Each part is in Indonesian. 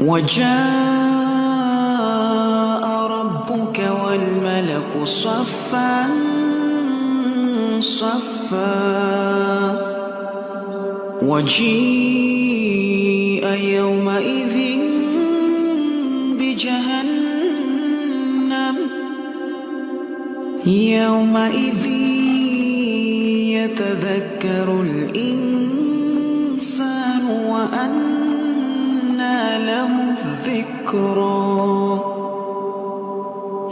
وجاء ربك والملك صفا صفا وجيء يومئذ بجهنم يومئذ يتذكر الإنسان وأنى له الذكرى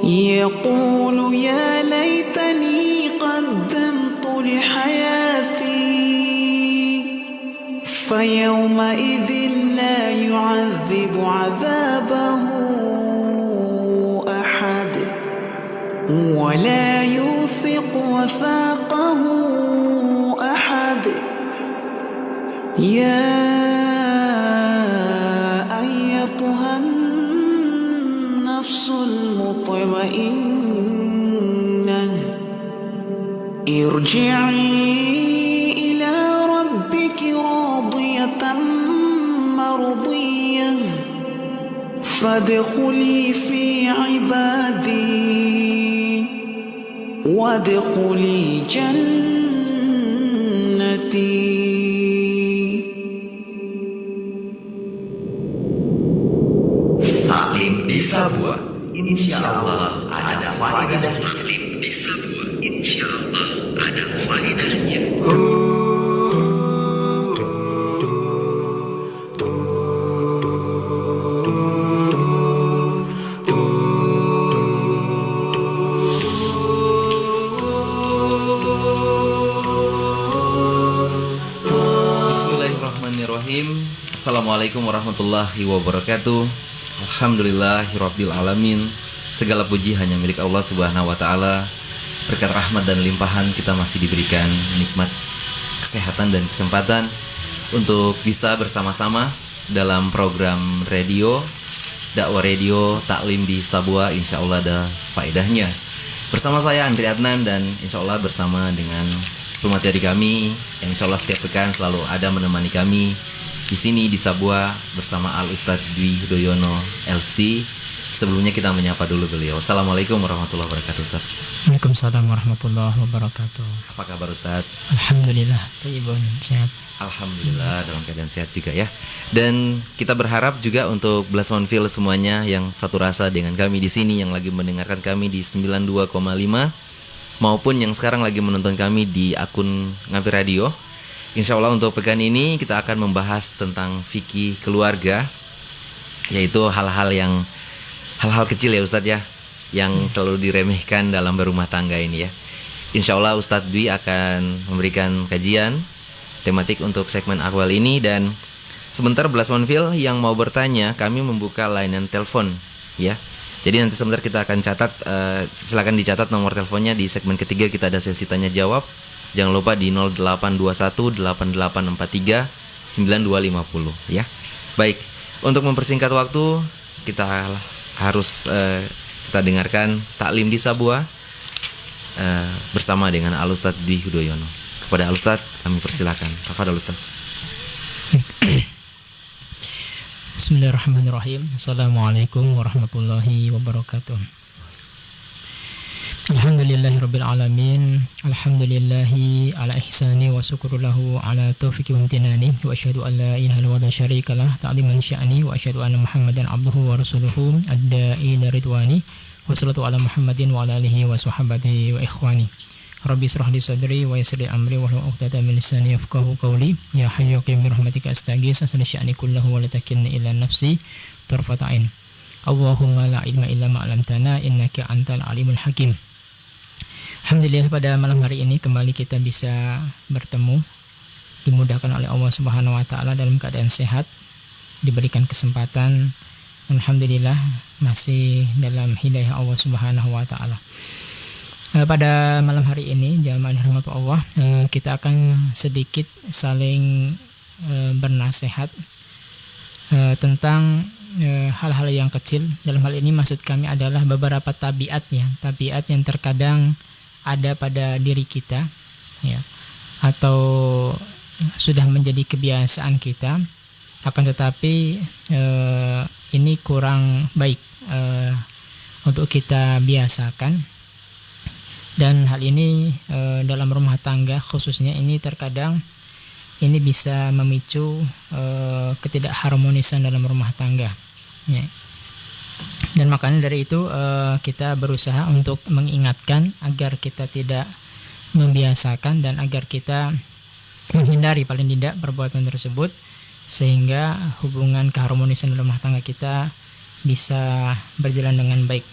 يقول يا ليتني قدمت لحياتي فيومئذ لا يعذب عذابه أحد ولا يوثق وثاقه أحد يا أيتها النفس المطمئنة ارجعي إلى ربك راضية مرضية فادخلي في عبادي وادخلي جنتي. Taklim di Sabua, insya Allah ada faedah. Taklim di Sabua, insya Allah ada faedahnya. Bismillahirrahmanirrahim. Assalamualaikum warahmatullahi wabarakatuh. Alhamdulillahirabbil alamin. Segala puji hanya milik Allah Subhanahu wa taala. Berkat rahmat dan limpahan kita masih diberikan nikmat kesehatan dan kesempatan untuk bisa bersama-sama dalam program radio dakwah radio taklim di Sabua. Insya Allah ada faedahnya. Bersama saya Andri Adnan dan insya Allah bersama dengan pemateri kami yang insya Allah setiap pekan selalu ada menemani kami di sini di Sabua bersama Al Ustadz Dwi Hudoyono LC. Sebelumnya kita menyapa dulu beliau. Assalamualaikum warahmatullahi wabarakatuh, Ustadz. Waalaikumsalam warahmatullahi wabarakatuh. Apa kabar, Ustadz? Alhamdulillah, thayyibun, sehat. Alhamdulillah dalam keadaan sehat juga ya. Dan kita berharap juga untuk Blasonville semuanya yang satu rasa dengan kami di sini, yang lagi mendengarkan kami di 92,5 maupun yang sekarang lagi menonton kami di akun Ngapi Radio. Insya Allah untuk pekan ini kita akan membahas tentang fikih keluarga, yaitu hal-hal kecil ya Ustadz ya, yang selalu diremehkan dalam berumah tangga ini ya. Insya Allah Ustadz Dwi akan memberikan kajian tematik untuk segmen awal ini. Dan sebentar Blasonville yang mau bertanya, kami membuka layanan telepon ya. Jadi nanti sebentar kita akan catat, silakan dicatat nomor teleponnya. Di segmen ketiga kita ada sesi tanya jawab. Jangan lupa di 0821 8843 9250 ya. Baik, untuk mempersingkat waktu kita harus kita dengarkan taklim di Sabua bersama dengan Al Ustadz Dwi Hudoyono. Kepada Al Ustadz kami persilakan. Tafadhol Ustadz. Bismillahirrahmanirrahim. Assalamualaikum warahmatullahi wabarakatuh. Alhamdulillahirabbil alamin. Alhamdulillahi ala ihsani wa syukru lahu ala taufiqi wa imtinani wa asyhadu an la ilaha illallah wa la syarikalah ta'ziman sya'ni wa asyhadu anna Muhammadan abduhu wa rasuluhu ad-da'i ila ridwani wa salatu ala Muhammadin wa ala alihi wa sahbihi wa ikhwani. Rabbi israh li sadri wa yassir li amri wa hlul 'uqdatam min lisani yafqahu qawli. Ya hayyu ya qayyum bi rahmatika astaghits asli sya'ni kullahu wa la takilni ila nafsi tarfata ain. Allahumma la ilma illa ma 'allamtana innaka antal alimul hakim. Alhamdulillah pada malam hari ini kembali kita bisa bertemu, dimudahkan oleh Allah Subhanahu wa taala dalam keadaan sehat, diberikan kesempatan. Alhamdulillah masih dalam hidayah Allah Subhanahu wa taala. Pada malam hari ini jamaah rahmat Allah, kita akan sedikit saling bernasehat tentang hal-hal yang kecil. Dalam hal ini maksud kami adalah beberapa tabiat ya, tabiat yang terkadang ada pada diri kita ya, atau sudah menjadi kebiasaan kita akan tetapi ini kurang baik untuk kita biasakan. Dan hal ini dalam rumah tangga khususnya ini terkadang ini bisa memicu ketidakharmonisan dalam rumah tangga ya. Dan makanya dari itu kita berusaha untuk mengingatkan agar kita tidak membiasakan dan agar kita menghindari paling tidak perbuatan tersebut, sehingga hubungan keharmonisan dalam rumah tangga kita bisa berjalan dengan baik.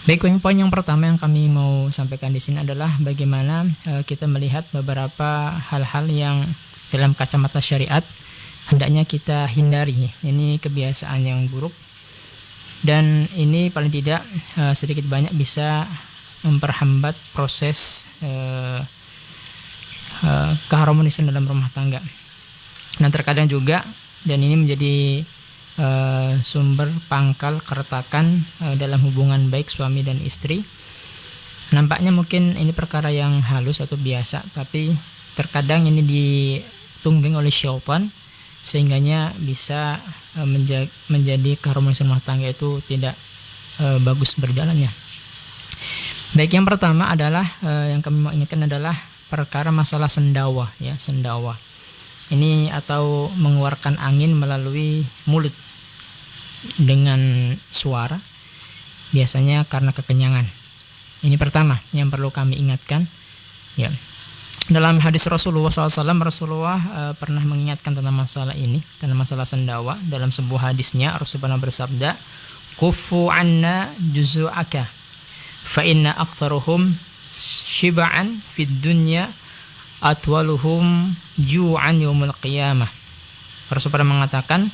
Baik, poin yang pertama yang kami mau sampaikan di sini adalah bagaimana kita melihat beberapa hal-hal yang dalam kacamata syariat hendaknya kita hindari. Ini kebiasaan yang buruk dan ini paling tidak sedikit banyak bisa memperhambat proses keharmonisan dalam rumah tangga. Dan terkadang juga, dan ini menjadi sumber pangkal keretakan dalam hubungan baik suami dan istri. Nampaknya mungkin ini perkara yang halus atau biasa, tapi terkadang ini ditunggang oleh syaitan sehingganya bisa menjadi keharmonisan rumah tangga itu tidak bagus berjalannya. Baik, yang pertama adalah yang kami mau ingatkan adalah perkara masalah sendawa ya, sendawa. Ini atau mengeluarkan angin melalui mulut dengan suara, biasanya karena kekenyangan. Ini pertama yang perlu kami ingatkan ya. Dalam hadis Rasulullah SAW, Rasulullah pernah mengingatkan tentang masalah ini, tentang masalah sendawa. Dalam sebuah hadisnya Rasulullah bersabda, "Kufu anna juzu'aka fa inna aktsaruhum shiba'an fid dunya atwaluhum ju'an yaumil qiyamah." Rasulullah mengatakan,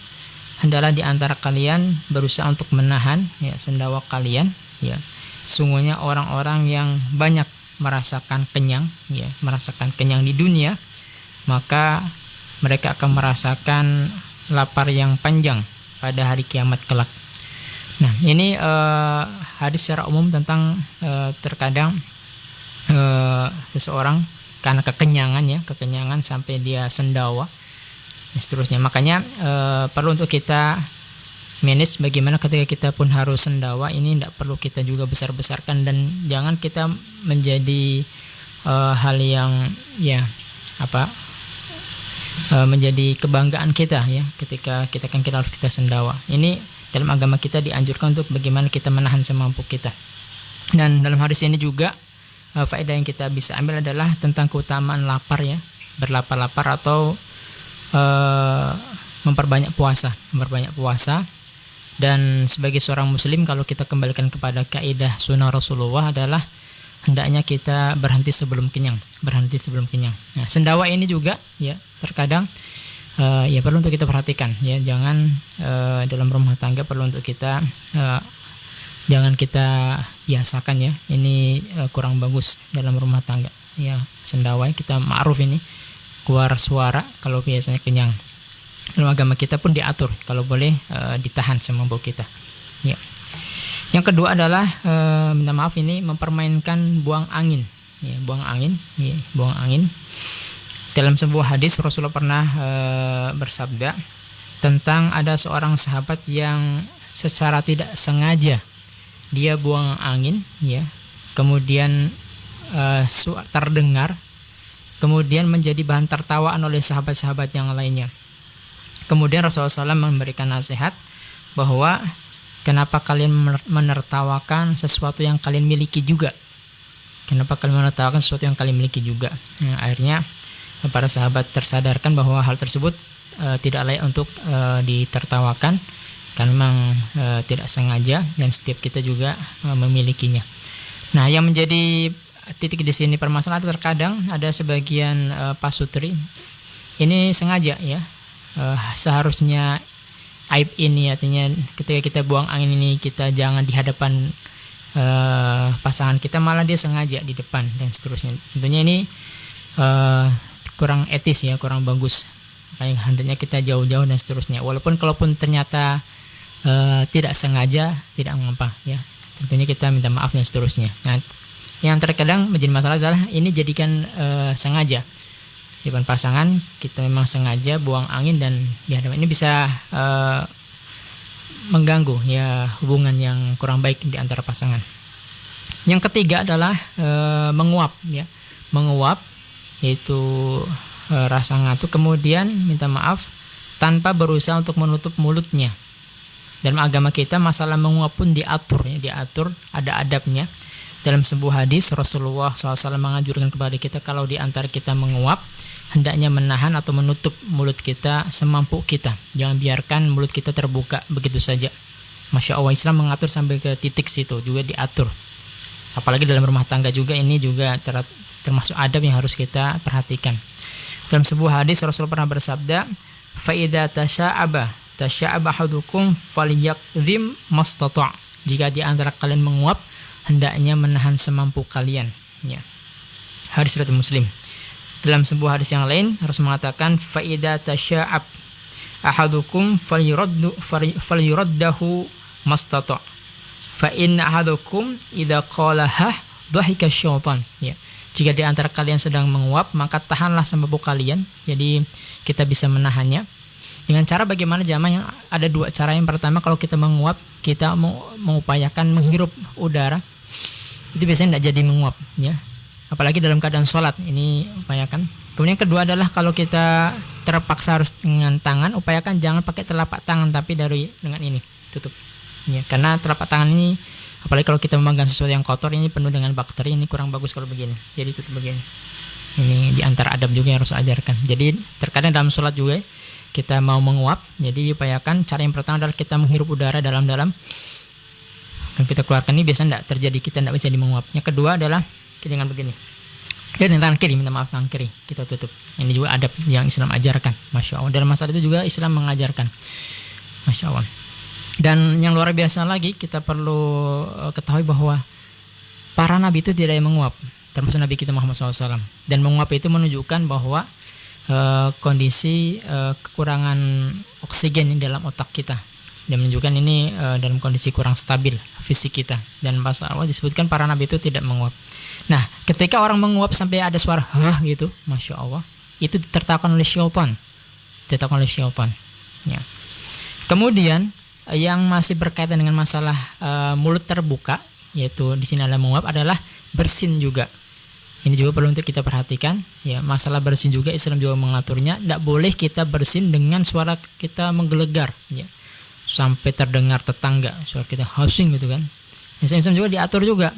hendaklah di antara kalian berusaha untuk menahan ya sendawa kalian ya. Sungguhnya orang-orang yang banyak merasakan kenyang ya, merasakan kenyang di dunia, maka mereka akan merasakan lapar yang panjang pada hari kiamat kelak. Nah, ini hadis secara umum tentang terkadang seseorang karena kekenyangan sampai dia sendawa dan seterusnya. Makanya perlu untuk kita manage bagaimana ketika kita pun harus sendawa, ini tidak perlu kita juga besar-besarkan dan jangan kita menjadi hal yang ya menjadi kebanggaan kita ya ketika kita harus kita sendawa. Ini dalam agama kita dianjurkan untuk bagaimana kita menahan semampu kita. Dan dalam hadis ini juga faedah yang kita bisa ambil adalah tentang keutamaan lapar ya, berlapar-lapar atau memperbanyak puasa. Dan sebagai seorang muslim, kalau kita kembalikan kepada kaidah sunnah Rasulullah adalah hendaknya kita berhenti sebelum kenyang. Nah, sendawa ini juga ya terkadang ya perlu untuk kita perhatikan ya, jangan dalam rumah tangga perlu untuk kita jangan kita biasakan ya, ini kurang bagus dalam rumah tangga ya. Sendawa kita ma'ruf ini keluar suara kalau biasanya kenyang. Dalam agama kita pun diatur kalau boleh ditahan semampu kita ya. Yang kedua adalah minta maaf ini mempermainkan buang angin ya, buang angin. Dalam sebuah hadis Rasulullah pernah bersabda tentang ada seorang sahabat yang secara tidak sengaja dia buang angin ya, kemudian terdengar, kemudian menjadi bahan tertawaan oleh sahabat-sahabat yang lainnya. Kemudian Rasulullah SAW memberikan nasihat bahwa kenapa kalian menertawakan sesuatu yang kalian miliki juga? Nah, akhirnya para sahabat tersadarkan bahwa hal tersebut tidak layak untuk ditertawakan karena memang tidak sengaja dan setiap kita juga memilikinya. Nah, yang menjadi titik di sini permasalahan terkadang ada sebagian pasutri ini sengaja ya. Seharusnya aib ini artinya ketika kita buang angin ini kita jangan di hadapan pasangan kita, malah dia sengaja di depan dan seterusnya. Tentunya ini kurang etis ya, kurang bagus. Makanya hendaknya kita jauh-jauh dan seterusnya. Walaupun kalaupun ternyata tidak sengaja, tidak mengapa ya. Tentunya kita minta maaf dan seterusnya. Nah, yang terkadang menjadi masalah adalah ini jadikan sengaja. di depan pasangan kita memang sengaja buang angin dan di hadapan ini bisa mengganggu ya hubungan yang kurang baik di antara pasangan. Yang ketiga adalah menguap ya. Menguap yaitu rasa ngantuk kemudian minta maaf tanpa berusaha untuk menutup mulutnya. Dalam agama kita masalah menguap pun diatur ya, diatur ada adabnya. Dalam sebuah hadis Rasulullah SAW menganjurkan kepada kita kalau di antara kita menguap hendaknya menahan atau menutup mulut kita semampu kita. Jangan biarkan mulut kita terbuka begitu saja. Masya Allah, Islam mengatur sampai ke titik situ juga diatur. Apalagi dalam rumah tangga juga ini juga termasuk adab yang harus kita perhatikan. Dalam sebuah hadis Rasulullah pernah bersabda, "Faida tasya'aba ahadukum falyakzim mastata'." Jika di antara kalian menguap, hendaknya menahan semampu kalian. Ya. Hadis riwayat Muslim. Dalam sebuah hadis yang lain, Rasul mengatakan, "Faida tasya'ab ahadukum falyuraddahu mastata'. Fa inna ahadukum idza qala hah dhahika syaitan." Ya. Jika di antara kalian sedang menguap, maka tahanlah semampu kalian. Jadi kita bisa menahannya. Dengan cara bagaimana jamaah? Yang ada dua cara. Yang pertama, kalau kita menguap, kita mengupayakan menghirup udara. Itu biasanya tidak jadi menguap ya. Apalagi dalam keadaan sholat, ini upayakan. Kemudian yang kedua adalah kalau kita terpaksa harus dengan tangan, upayakan jangan pakai telapak tangan tapi dengan ini tutup. Ya, karena telapak tangan ini apalagi kalau kita memegang sesuatu yang kotor ini penuh dengan bakteri, ini kurang bagus kalau begini. Jadi tutup begini. Ini diantara adab juga yang harus ajarkan. Jadi terkadang dalam sholat juga kita mau menguap, jadi upayakan cara yang pertama adalah kita menghirup udara dalam-dalam. Kan kita keluarkan ini biasanya tidak terjadi, kita tidak bisa menguap. Yang kedua adalah kita dengan begini. Dan tangan kiri, minta maaf tangan kiri kita tutup. Ini juga adab yang Islam ajarkan. Masya Allah. Dalam masalah itu juga Islam mengajarkan. Masya Allah. Dan yang luar biasa lagi kita perlu ketahui bahwa para nabi itu tidak yang menguap, termasuk Nabi kita Muhammad SAW. Dan menguap itu menunjukkan bahwa kondisi kekurangan oksigen di dalam otak kita, dan menunjukkan ini dalam kondisi kurang stabil fisik kita. Dan bahasa Allah disebutkan para nabi itu tidak menguap. Nah, ketika orang menguap sampai ada suara hah gitu, Masya Allah, itu ditertawakan oleh syaitan. Ditertawakan oleh syaitan. Ya. Kemudian yang masih berkaitan dengan masalah mulut terbuka, yaitu di sini adalah menguap, adalah bersin juga. Ini juga perlu untuk kita perhatikan. Ya, masalah bersin juga Islam juga mengaturnya. Tidak boleh kita bersin dengan suara kita menggelegar, ya, sampai terdengar tetangga, suara kita husing gitu kan. Islam juga diatur juga.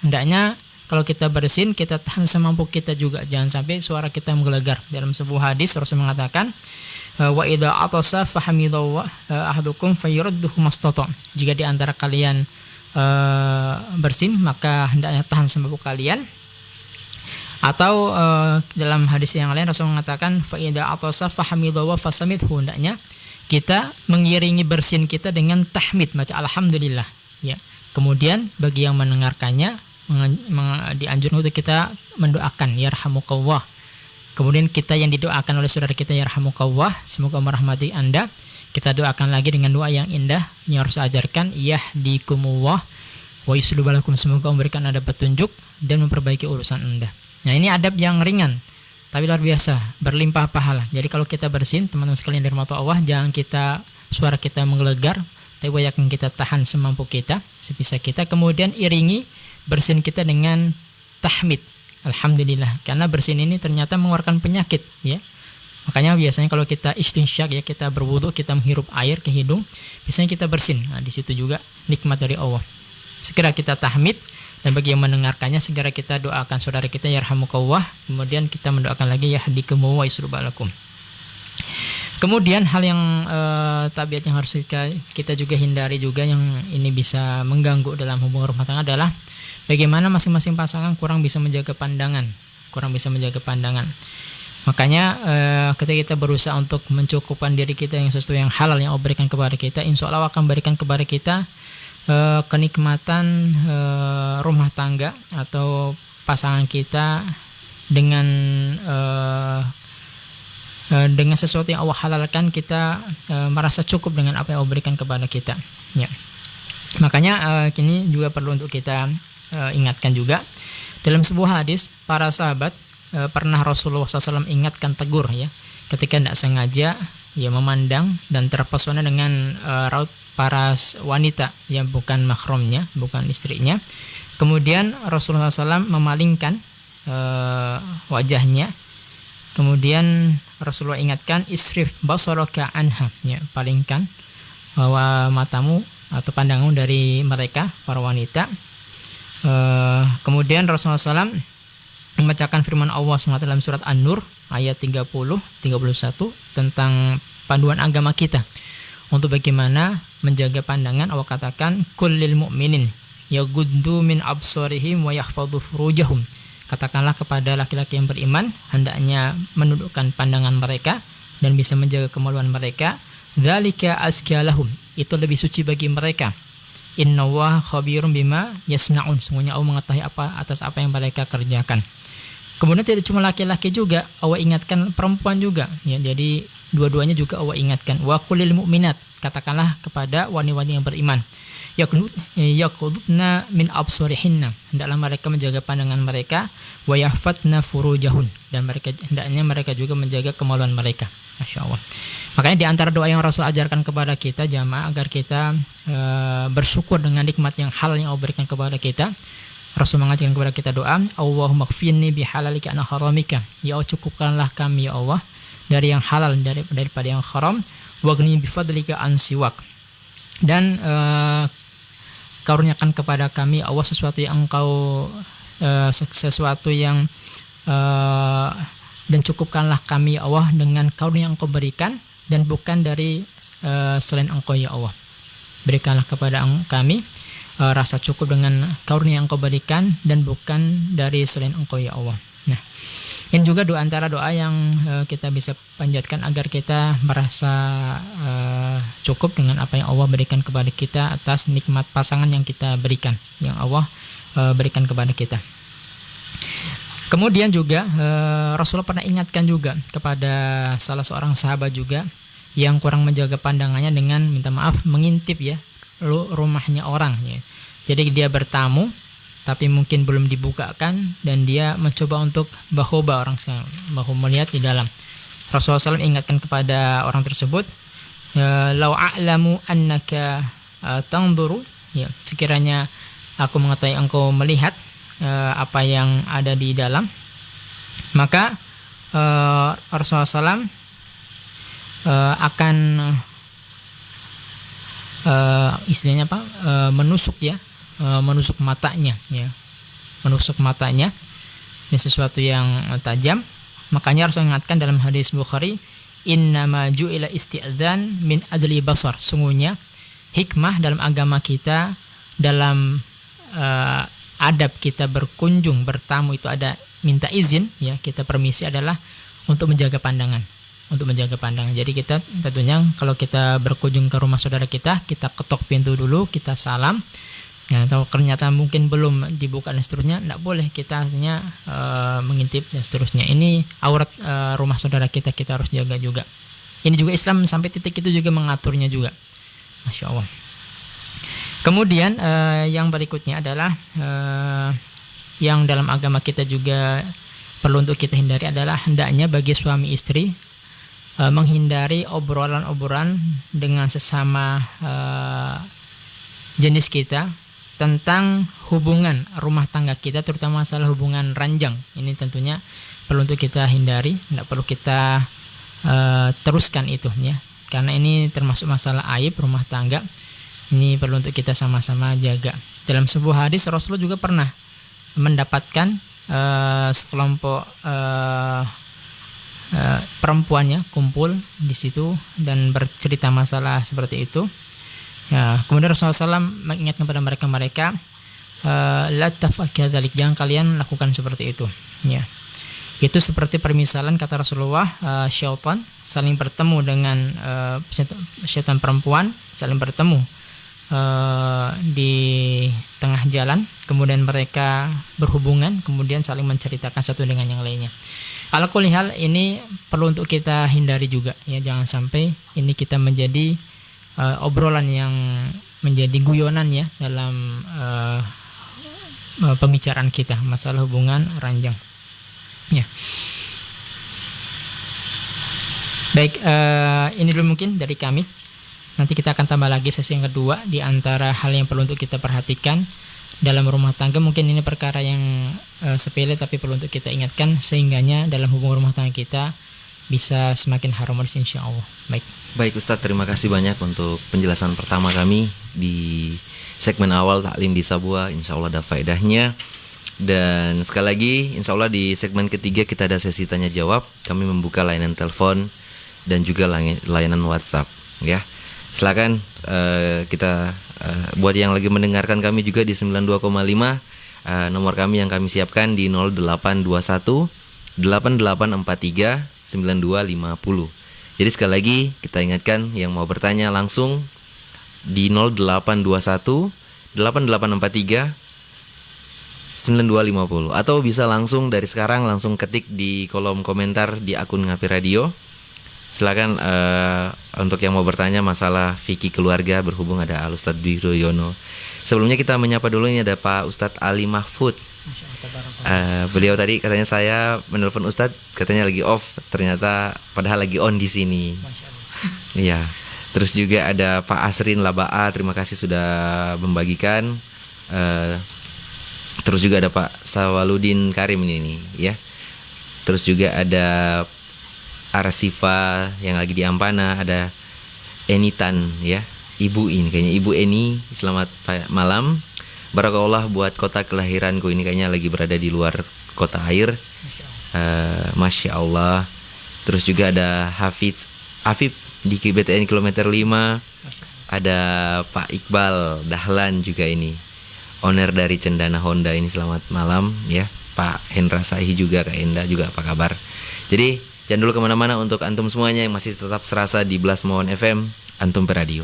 Hendaknya kalau kita bersin kita tahan semampu kita juga, jangan sampai suara kita menggelegar. Dalam sebuah hadis Rasul mengatakan, wa idza atasa fahamidallah ahadukum fayurduhu mastata. Jika di antara kalian bersin, maka hendaknya tahan semampu kalian. Atau dalam hadis yang lain Rasul mengatakan, fa idza atasa fahamidallah fasamidhu. Hendaknya kita mengiringi bersin kita dengan tahmid, baca alhamdulillah, ya. Kemudian bagi yang mendengarkannya dianjurkan untuk kita mendoakan yarhamukallah. Kemudian kita yang didoakan oleh saudara kita yarhamukallah, semoga merahmati Anda. Kita doakan lagi dengan doa yang indah yang harus ajarkan, yahdikumullah wa yuslih balakum, semoga memberikan Anda petunjuk dan memperbaiki urusan Anda. Nah, ini adab yang ringan tapi luar biasa, berlimpah pahala. Jadi kalau kita bersin, teman-teman sekalian dari mata Allah, jangan kita suara kita menggelegar, tapi yakin kita tahan semampu kita, sebisa kita. Kemudian iringi bersin kita dengan tahmid, alhamdulillah, karena bersin ini ternyata mengeluarkan penyakit, ya. Makanya biasanya kalau kita istinsyak, ya, kita berwudu, kita menghirup air ke hidung, biasanya kita bersin. Nah, di situ juga nikmat dari Allah. Segera kita tahmid, dan bagi yang mendengarkannya segera kita doakan saudara kita yarhamukallah. Kemudian kita mendoakan lagi yahdikumullah wa yuslih balakum. Kemudian hal yang tabiat yang harus kita juga hindari juga, yang ini bisa mengganggu dalam hubungan rumah tangga, adalah bagaimana masing-masing pasangan kurang bisa menjaga pandangan. Makanya ketika kita berusaha untuk mencukupkan diri kita yang sesuatu yang halal yang Allah berikan kepada kita, insya Allah akan berikan kepada kita kenikmatan rumah tangga atau pasangan kita dengan sesuatu yang Allah halalkan. Kita merasa cukup dengan apa yang Allah berikan kepada kita, ya. Makanya ini juga perlu untuk kita ingatkan juga. Dalam sebuah hadis, para sahabat pernah Rasulullah SAW ingatkan, tegur ya, ketika tidak sengaja ya memandang dan terpesona dengan raut para wanita yang bukan mahramnya, bukan istrinya. Kemudian Rasulullah SAW memalingkan wajahnya. Kemudian Rasulullah ingatkan, isrif basaraka anha, ya, palingkan bahwa matamu atau pandanganmu dari mereka, para wanita. Kemudian Rasulullah SAW membacakan firman Allah SWT dalam surat An-Nur ayat 30-31 tentang panduan agama kita untuk bagaimana menjaga pandangan. Allah katakan, kullil mu'minin yaghuddu min absarihim wa yahfadhu furujahum. Katakanlah kepada laki-laki yang beriman, hendaknya menundukkan pandangan mereka dan bisa menjaga kemaluan mereka. Dzalika azka lahum, itu lebih suci bagi mereka. Innallaha khabirum bima yasnaun, sungguhnya Allah mengetahui atas apa yang mereka kerjakan. Kemudian tidak cuma laki-laki juga, Allah ingatkan perempuan juga ya, jadi dua-duanya juga Allah ingatkan. Wa qulil mu'minat, katakanlah kepada wanita-wanita yang beriman, yaqudna min absarihinna, hendaklah mereka menjaga pandangan mereka, wa yahfatna furujahun, dan hendaknya mereka juga menjaga kemaluan mereka. Masya Allah. Makanya di antara doa yang Rasul ajarkan kepada kita jamaah, agar kita bersyukur dengan nikmat yang halal yang Allah berikan kepada kita, Rasul mengajarkan kepada kita doa, Allahumma kfinni bihalalika an haramika, ya Allah cukupkanlah kami ya Allah dari yang halal daripada yang haram, waghni bifadlika an siwak, dan karuniakan kepada kami Allah sesuatu yang engkau dan cukupkanlah kami ya Allah dengan karunia yang engkau berikan dan bukan dari selain engkau ya Allah. Berikanlah kepada kami rasa cukup dengan karunia yang engkau berikan dan bukan dari selain engkau ya Allah. Nah, ini juga doa antara doa yang kita bisa panjatkan agar kita merasa cukup dengan apa yang Allah berikan kepada kita atas nikmat pasangan yang kita berikan, yang Allah berikan kepada kita. Kemudian juga Rasulullah pernah ingatkan juga kepada salah seorang sahabat juga yang kurang menjaga pandangannya dengan minta maaf mengintip ya rumahnya orang ya. Jadi dia bertamu tapi mungkin belum dibukakan dan dia mencoba untuk bahoba orang sekarang, bahu melihat di dalam. Rasulullah SAW ingatkan kepada orang tersebut, lau a'lamu annaka tanzuru, ya, sekiranya aku mengetahui engkau melihat apa yang ada di dalam, maka Rasulullah SAW akan istilahnya apa, menusuk ya, menusuk matanya ya, menusuk matanya, ini sesuatu yang tajam. Makanya Rasul ingatkan dalam hadis Bukhari, innama ju'ila isti'dzan min ajli basar, sungguhnya hikmah dalam agama kita, dalam adab kita berkunjung bertamu itu ada minta izin ya, kita permisi adalah untuk menjaga pandangan, untuk menjaga pandangan. Jadi kita tentunya kalau kita berkunjung ke rumah saudara kita ketok pintu dulu, kita salam ya, atau ternyata mungkin belum dibuka dan seterusnya, tidak boleh kita hanya mengintip dan seterusnya. Ini aurat rumah saudara kita harus jaga juga. Ini juga Islam sampai titik itu juga mengaturnya juga. Masya Allah. Kemudian yang berikutnya adalah yang dalam agama kita juga perlu untuk kita hindari adalah hendaknya bagi suami istri menghindari obrolan-obrolan dengan sesama jenis kita tentang hubungan rumah tangga kita, terutama masalah hubungan ranjang. Ini tentunya perlu untuk kita hindari, tidak perlu kita teruskan itu ya, karena ini termasuk masalah aib rumah tangga. Ini perlu untuk kita sama-sama jaga. Dalam sebuah hadis Rasulullah juga pernah mendapatkan sekelompok perempuannya kumpul di situ dan bercerita masalah seperti itu. Ya, kemudian Rasulullah SAW mengingatkan kepada mereka, la taf'al kadzalik, jangan kalian lakukan seperti itu. Ya, itu seperti permisalan kata Rasulullah, syaitan saling bertemu dengan syaitan perempuan, saling bertemu di tengah jalan, kemudian mereka berhubungan, kemudian saling menceritakan satu dengan yang lainnya. Ala kulli hal, ini perlu untuk kita hindari juga ya, jangan sampai ini kita menjadi obrolan yang menjadi guyonan ya dalam pembicaraan kita masalah hubungan ranjang. Ya. Baik, ini dulu mungkin dari kami. Nanti kita akan tambah lagi sesi yang kedua di antara hal yang perlu untuk kita perhatikan dalam rumah tangga. Mungkin ini perkara yang sepele tapi perlu untuk kita ingatkan sehingganya dalam hubungan rumah tangga kita bisa semakin harmonis insyaallah. Baik Ustadz, terima kasih banyak untuk penjelasan pertama kami di segmen awal taklim di Sabua. Insya Allah ada faedahnya. Dan sekali lagi insya Allah di segmen ketiga kita ada sesi tanya jawab. Kami membuka layanan telepon dan juga layanan WhatsApp ya. Silakan kita buat yang lagi mendengarkan kami juga di 92,5, nomor kami yang kami siapkan di 0821 8843 9250. Jadi sekali lagi kita ingatkan yang mau bertanya langsung di 0821 8843 9250 atau bisa langsung dari sekarang langsung ketik di kolom komentar di akun Ngapi Radio. Silakan untuk yang mau bertanya masalah fikih keluarga berhubung ada Al Ustadz Dwi Royono. Sebelumnya kita menyapa dulu, ini ada Pak Ustadz Ali Mahfud. Beliau tadi katanya saya menelpon Ustadz katanya lagi off, ternyata padahal lagi on di sini. Iya. Terus juga ada Pak Asrin Labaa, terima kasih sudah membagikan. Terus juga ada Pak Sawaludin Karim ini ya. Terus juga ada Arasifa yang lagi di Ampana, ada Enitan ya, Ibu ini kayaknya Ibu Eni, selamat malam. Barakallah buat kota kelahiranku, ini kayaknya lagi berada di luar kota air. Masya Allah. Terus juga ada Afif di KBTN kilometer 5. Ada Pak Iqbal Dahlan juga ini, owner dari Cendana Honda ini, selamat malam ya. Pak Hendra Sahi juga, Kak Enda juga, apa kabar? Jadi jangan dulu kemana-mana untuk antum semuanya yang masih tetap serasa di Blasmon FM, Antum Peradio.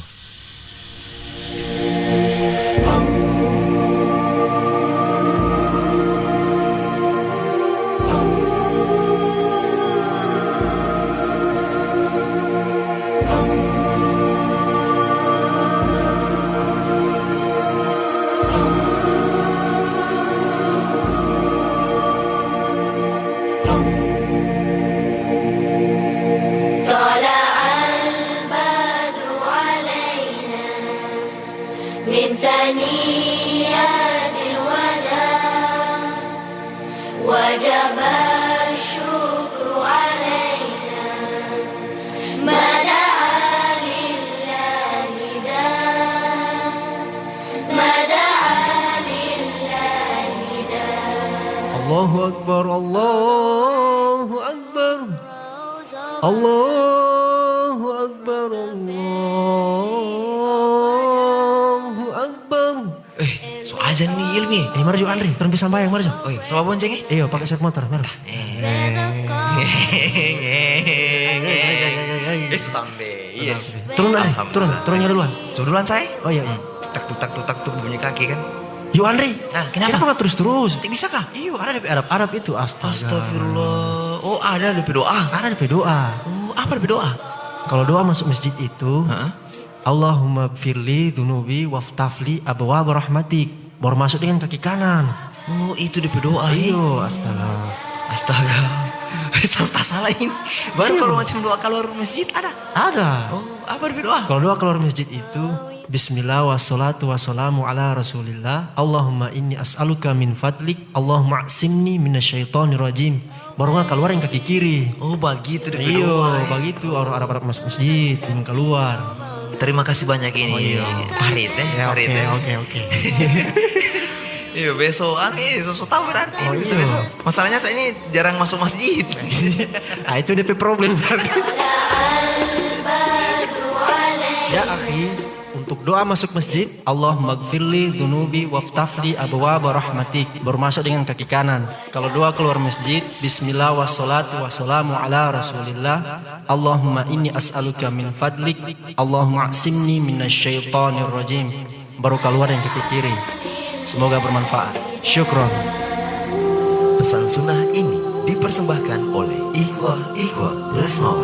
Allahu Akbar, Allahu Akbar, Allahu Akbar, Allahu Akbar. So azan nih Ilmi. Marjo Andri, turun pisang bayang Marjo. Oh iya, sama bonceng ya? Iya, pakai set motor, Mar. Sampai. Iya. Turun Andri, turunnya duluan. So duluan saya. Oh iya. Tutak bunyi kaki kan. Yuk Andri. Nah, kenapa nggak terus? Tidak bisa kah? Iya, ada di Arab itu. Astagfirullah. Oh, ada DP doa. Ada di doa. Oh, apa DP doa? Kalau doa masuk masjid itu, Allahumma gfirli dunubi waftafli abwaab rahmatik. Baru masuk dengan kaki kanan. Oh, itu DP doa. Iyo, astaga. Salah ini. Baru kalau macam doa keluar masjid ada. Ada. Oh, apa DP doa? Kalau doa keluar masjid itu, Bismillah wassalatu wassalamu ala rasulillah. Allahumma inni as'aluka min fadlik. Allahumma a'simni minasyaitonir rajim. Baru nggak keluar yang kaki kiri. Oh, begitu DP Iyo, doa. begitu orang Arab masuk masjid, ingin keluar. Terima kasih banyak ini. Parit Parit Oke. Iya, besok ini sesuatu tahu berarti. Oh, iya. Besok. Masalahnya saya ini jarang masuk masjid. Nah, itu DP problem. Ya akhi, untuk doa masuk masjid, Allahumma gfirli dunubi waftafli abwaab rahmatik. Baru masuk dengan kaki kanan. Kalau doa keluar masjid, Bismillah wassalatu wassalamu ala rasulillah. Allahumma inni as'aluka min fadlik. Allahumma a'simni minasyaitonir rajim. Baru keluar yang kaki kiri. Semoga bermanfaat. Syukron. Pesan sunnah ini dipersembahkan oleh Ikhwah Blasmon.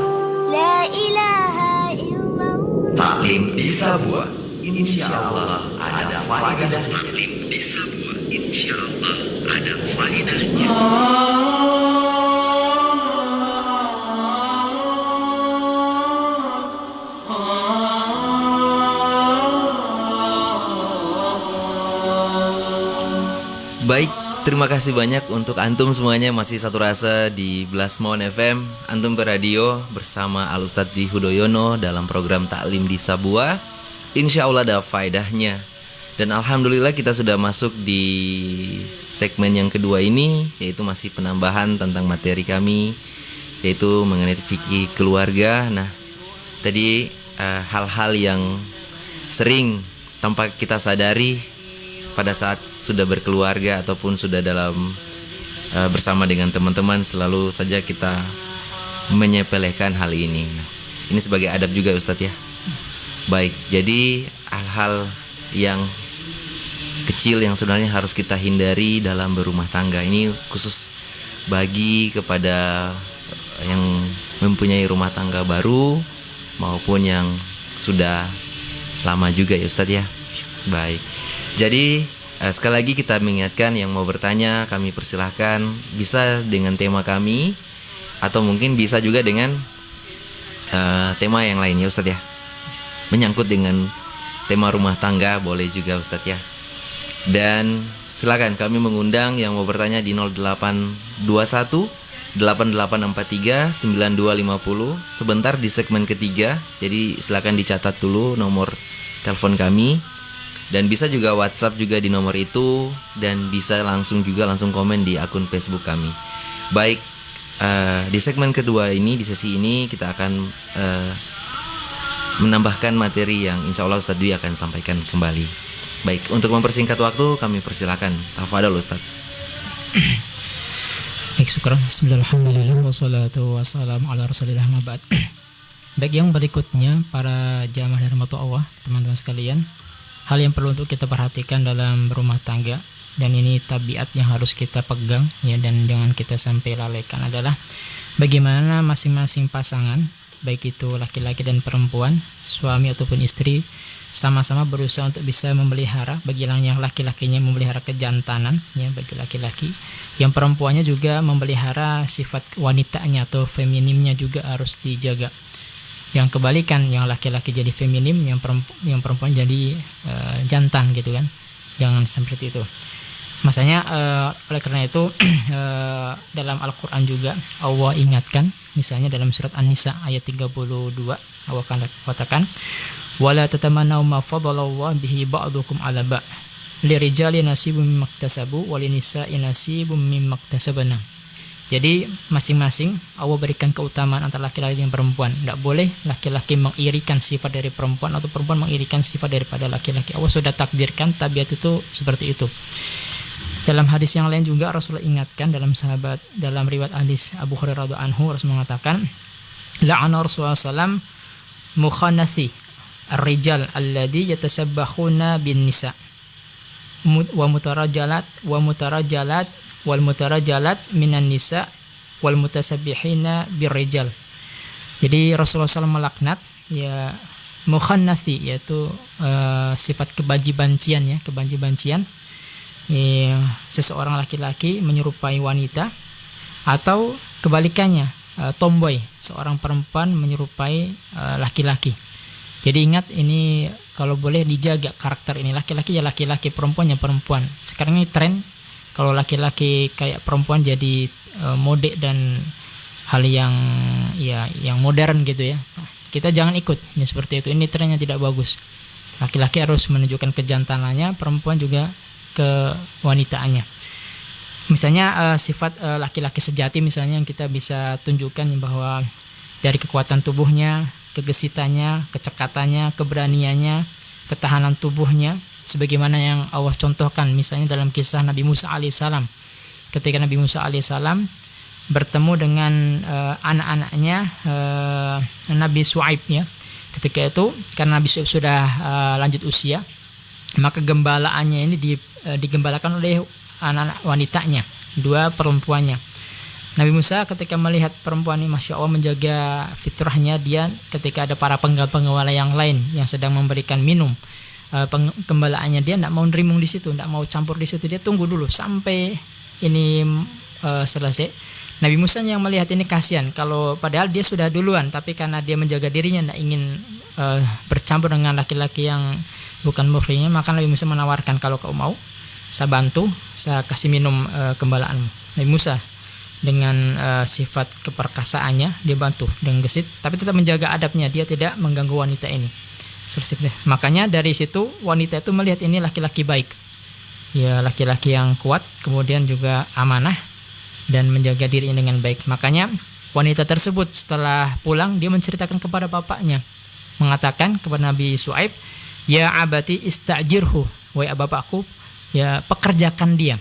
La ilaha illallah. Taklim di Sabua, insya Allah ada faedah. Taklim di Sabua, insya Allah ada faedahnya. Baik, terima kasih banyak untuk antum semuanya masih satu rasa di Blasmon FM. Antum beradio bersama Al Ustadz Dwi Hudoyono dalam program Taklim di Sabua. Insya Allah ada faedahnya. Dan alhamdulillah kita sudah masuk di segmen yang kedua ini, yaitu masih penambahan tentang materi kami, yaitu mengenai fikih keluarga. Nah, tadi hal-hal yang sering tanpa kita sadari pada saat sudah berkeluarga ataupun sudah dalam bersama dengan teman-teman, selalu saja kita menyepelekan hal ini. Nah, ini sebagai adab juga Ustadz ya. Baik, jadi hal-hal yang kecil yang sebenarnya harus kita hindari dalam berumah tangga ini khusus bagi kepada yang mempunyai rumah tangga baru maupun yang sudah lama juga ya Ustadz ya. Baik, jadi sekali lagi kita mengingatkan yang mau bertanya kami persilahkan, bisa dengan tema kami atau mungkin bisa juga dengan tema yang lain ya Ustadz ya, menyangkut dengan tema rumah tangga boleh juga Ustadz ya. Dan silakan kami mengundang yang mau bertanya di 0821 8843 9250 sebentar di segmen ketiga. Jadi silakan dicatat dulu nomor telepon kami, dan bisa juga WhatsApp juga di nomor itu, dan bisa langsung komen di akun Facebook kami. Baik, di segmen kedua ini, di sesi ini kita akan menambahkan materi yang insya Allah Ustadz Dwi akan sampaikan kembali. Baik, untuk mempersingkat waktu kami persilakan. Tafadhol Ustadz. Baik, syukur. Bismillahirrahmanirrahim. Wassalatu wassalamu ala rasulillah ma ba'd. Baik, yang berikutnya para jamaah dari rahmat Allah, teman-teman sekalian, hal yang perlu untuk kita perhatikan dalam berumah tangga, dan ini tabiat yang harus kita pegang ya, dan jangan kita sampai lalaikan, adalah bagaimana masing-masing pasangan, baik itu laki-laki dan perempuan, suami ataupun istri, sama-sama berusaha untuk bisa memelihara, bagi yang laki-lakinya memelihara kejantanan ya bagi laki-laki, yang perempuannya juga memelihara sifat wanitanya atau feminimnya juga harus dijaga. Yang kebalikan, yang laki-laki jadi feminim, yang perempuan jadi jantan gitu kan. Jangan seperti itu. Masanya oleh karena itu dalam Al-Qur'an juga Allah ingatkan, misalnya dalam surat An-Nisa ayat 32, Allah katakan, wala tatamannaw ma faddalallahu bihi ba'dukum 'ala ba' lirijali nasibum mimma iktasabu walinisa'i nasibum mimma iktasabna. Jadi masing-masing Allah berikan keutamaan antara laki-laki dan perempuan. Tidak boleh laki-laki mengirikan sifat dari perempuan atau perempuan mengirikan sifat daripada laki-laki. Allah sudah takdirkan tabiat itu seperti itu. Dalam hadis yang lain juga Rasulullah ingatkan, dalam riwayat hadis Abu Hurairah radhiyallahu anhu, Rasulullah mengatakan, la'ana Rasulullah sallam mukhannathi ar-rijal alladhi yatasabbahuna bin nisa wa mutarajalat wal mutarajalat minan nisa wal mutasabbihina birrijal. Jadi Rasulullah SAW melaknat ya mukhannathi, yaitu sifat kebanci-bancian ya, kebanci-bancian seseorang laki-laki menyerupai wanita, atau kebalikannya tomboy, seorang perempuan menyerupai laki-laki. Jadi ingat, ini kalau boleh dijaga karakter ini, laki-laki ya laki-laki, perempuan ya perempuan. Sekarang ini tren kalau laki-laki kayak perempuan jadi mode dan hal yang modern gitu ya. Nah, kita jangan ikut ini seperti itu. Ini trennya tidak bagus. Laki-laki harus menunjukkan kejantanannya, perempuan juga kewanitaannya. Misalnya sifat laki-laki sejati misalnya yang kita bisa tunjukkan bahwa dari kekuatan tubuhnya, kegesitannya, kecekatannya, keberaniannya, ketahanan tubuhnya, sebagaimana yang Allah contohkan misalnya dalam kisah Nabi Musa alaihissalam. Ketika Nabi Musa alaihissalam bertemu dengan anak-anaknya Nabi Shu'aib ya. Ketika itu karena Nabi Shu'aib sudah lanjut usia, maka gembalaannya ini digembalakan oleh anak-anak wanitanya, dua perempuannya. Nabi Musa ketika melihat perempuan ini, Masya Allah, menjaga fitrahnya, dia ketika ada para penggembala yang lain yang sedang memberikan minum penggembalaannya, dia tidak mau nerimung di situ, tidak mau campur di situ, dia tunggu dulu sampai ini selesai. Nabi Musa yang melihat ini kasihan, kalau padahal dia sudah duluan, tapi karena dia menjaga dirinya tidak ingin bercampur dengan laki-laki yang bukan muhrimnya, maka Nabi Musa menawarkan, kalau kau mau saya bantu, saya kasih minum gembalaanmu. Nabi Musa dengan sifat keperkasaannya dia bantu dengan gesit, tapi tetap menjaga adabnya, dia tidak mengganggu wanita ini. Makanya dari situ wanita itu melihat ini laki-laki baik, ya laki-laki yang kuat, kemudian juga amanah dan menjaga dirinya dengan baik. Makanya wanita tersebut setelah pulang dia menceritakan kepada bapaknya, mengatakan kepada Nabi Su'aib, ya abati istajirhu, wahai bapakku, ya pekerjakan dia,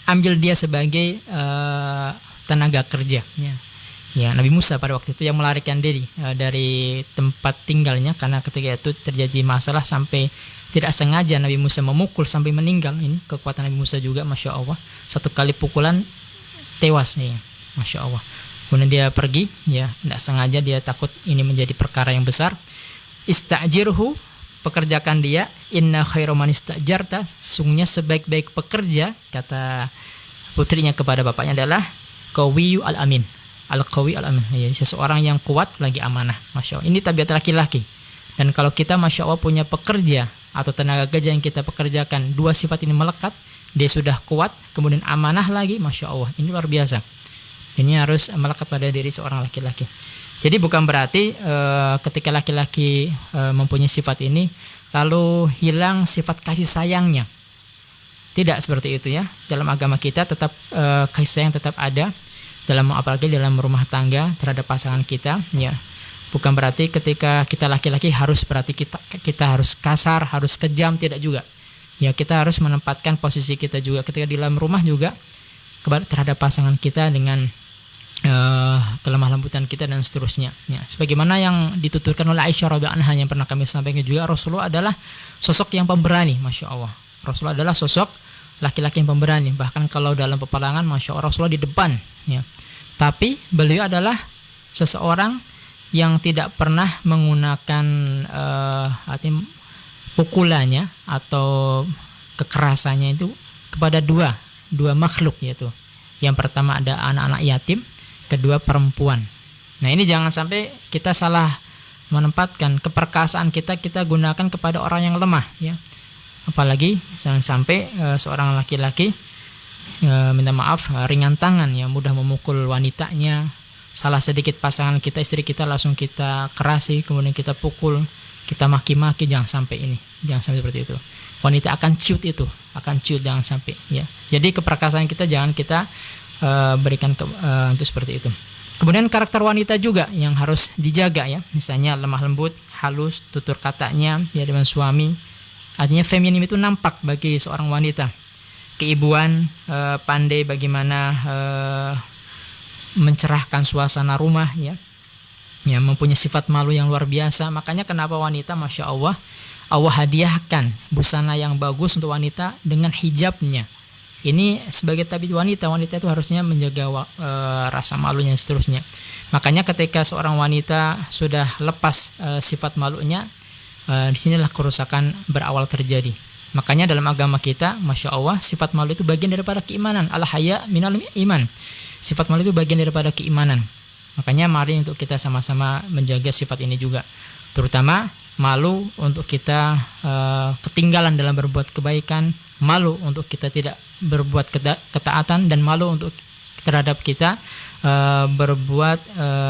ambil dia sebagai tenaga kerja. Ya, Nabi Musa pada waktu itu yang melarikan diri dari tempat tinggalnya karena ketika itu terjadi masalah sampai tidak sengaja Nabi Musa memukul sampai meninggal. Ini kekuatan Nabi Musa juga, masya Allah. Satu kali pukulan tewas nih, masya Allah. Kemudian dia pergi, ya tidak sengaja, dia takut ini menjadi perkara yang besar. Istajirhu, pekerjakan dia. Inna khairu man istajarta, sesungguhnya sebaik-baik pekerja, kata putrinya kepada bapaknya adalah qawiyu al-amin. Al-qawi al-amin, ya, seseorang yang kuat lagi amanah. Masya Allah, ini tabiat laki-laki. Dan kalau kita masya Allah punya pekerja atau tenaga kerja yang kita pekerjakan, dua sifat ini melekat, dia sudah kuat, kemudian amanah lagi, masya Allah, ini luar biasa. Ini harus melekat pada diri seorang laki-laki. Jadi bukan berarti ketika laki-laki mempunyai sifat ini lalu hilang sifat kasih sayangnya. Tidak seperti itu ya. Dalam agama kita tetap kasih sayang tetap ada, dalam apalagi dalam rumah tangga terhadap pasangan kita, ya. Bukan berarti ketika kita laki-laki harus berarti kita harus kasar, harus kejam, tidak juga. Ya, kita harus menempatkan posisi kita juga ketika di dalam rumah juga terhadap pasangan kita dengan kelemah lembutan kita dan seterusnya. Ya, sebagaimana yang dituturkan oleh Aisyah radhiyallahu anha yang pernah kami sampaikan juga, Rasulullah adalah sosok yang pemberani, masya Allah. Rasulullah adalah sosok laki-laki yang pemberani. Bahkan kalau dalam peperangan, masya Allah, Rasulullah di depan. Ya. Tapi beliau adalah seseorang yang tidak pernah menggunakan pukulannya atau kekerasannya itu kepada dua makhluk, yaitu yang pertama ada anak-anak yatim, kedua perempuan. Nah, ini jangan sampai kita salah menempatkan keperkasaan kita gunakan kepada orang yang lemah, ya. Apalagi jangan sampai seorang laki-laki minta maaf ringan tangan, ya, mudah memukul wanitanya. Salah sedikit pasangan kita, istri kita, langsung kita kerasi, kemudian kita pukul, kita maki-maki. Jangan sampai seperti itu. Wanita akan ciut jangan sampai, ya. Jadi keperkasaan kita jangan kita berikan untuk seperti itu. Kemudian karakter wanita juga yang harus dijaga, ya. Misalnya lemah lembut, halus tutur katanya, ya, dengan suami. Artinya feminim itu nampak bagi seorang wanita. Keibuan, pandai bagaimana mencerahkan suasana rumah, ya. Ya, mempunyai sifat malu yang luar biasa. Makanya kenapa wanita, masya Allah, Allah hadiahkan busana yang bagus untuk wanita dengan hijabnya. Ini sebagai tabiat wanita itu harusnya menjaga rasa malunya dan seterusnya. Makanya ketika seorang wanita sudah lepas sifat malunya, disinilah kerusakan berawal terjadi. Makanya dalam agama kita, masya Allah, sifat malu itu bagian daripada keimanan. Al-haya minal iman. Sifat malu itu bagian daripada keimanan. Makanya mari untuk kita sama-sama menjaga sifat ini juga. Terutama malu untuk kita ketinggalan dalam berbuat kebaikan, malu untuk kita tidak berbuat ketaatan, dan malu untuk terhadap kita berbuat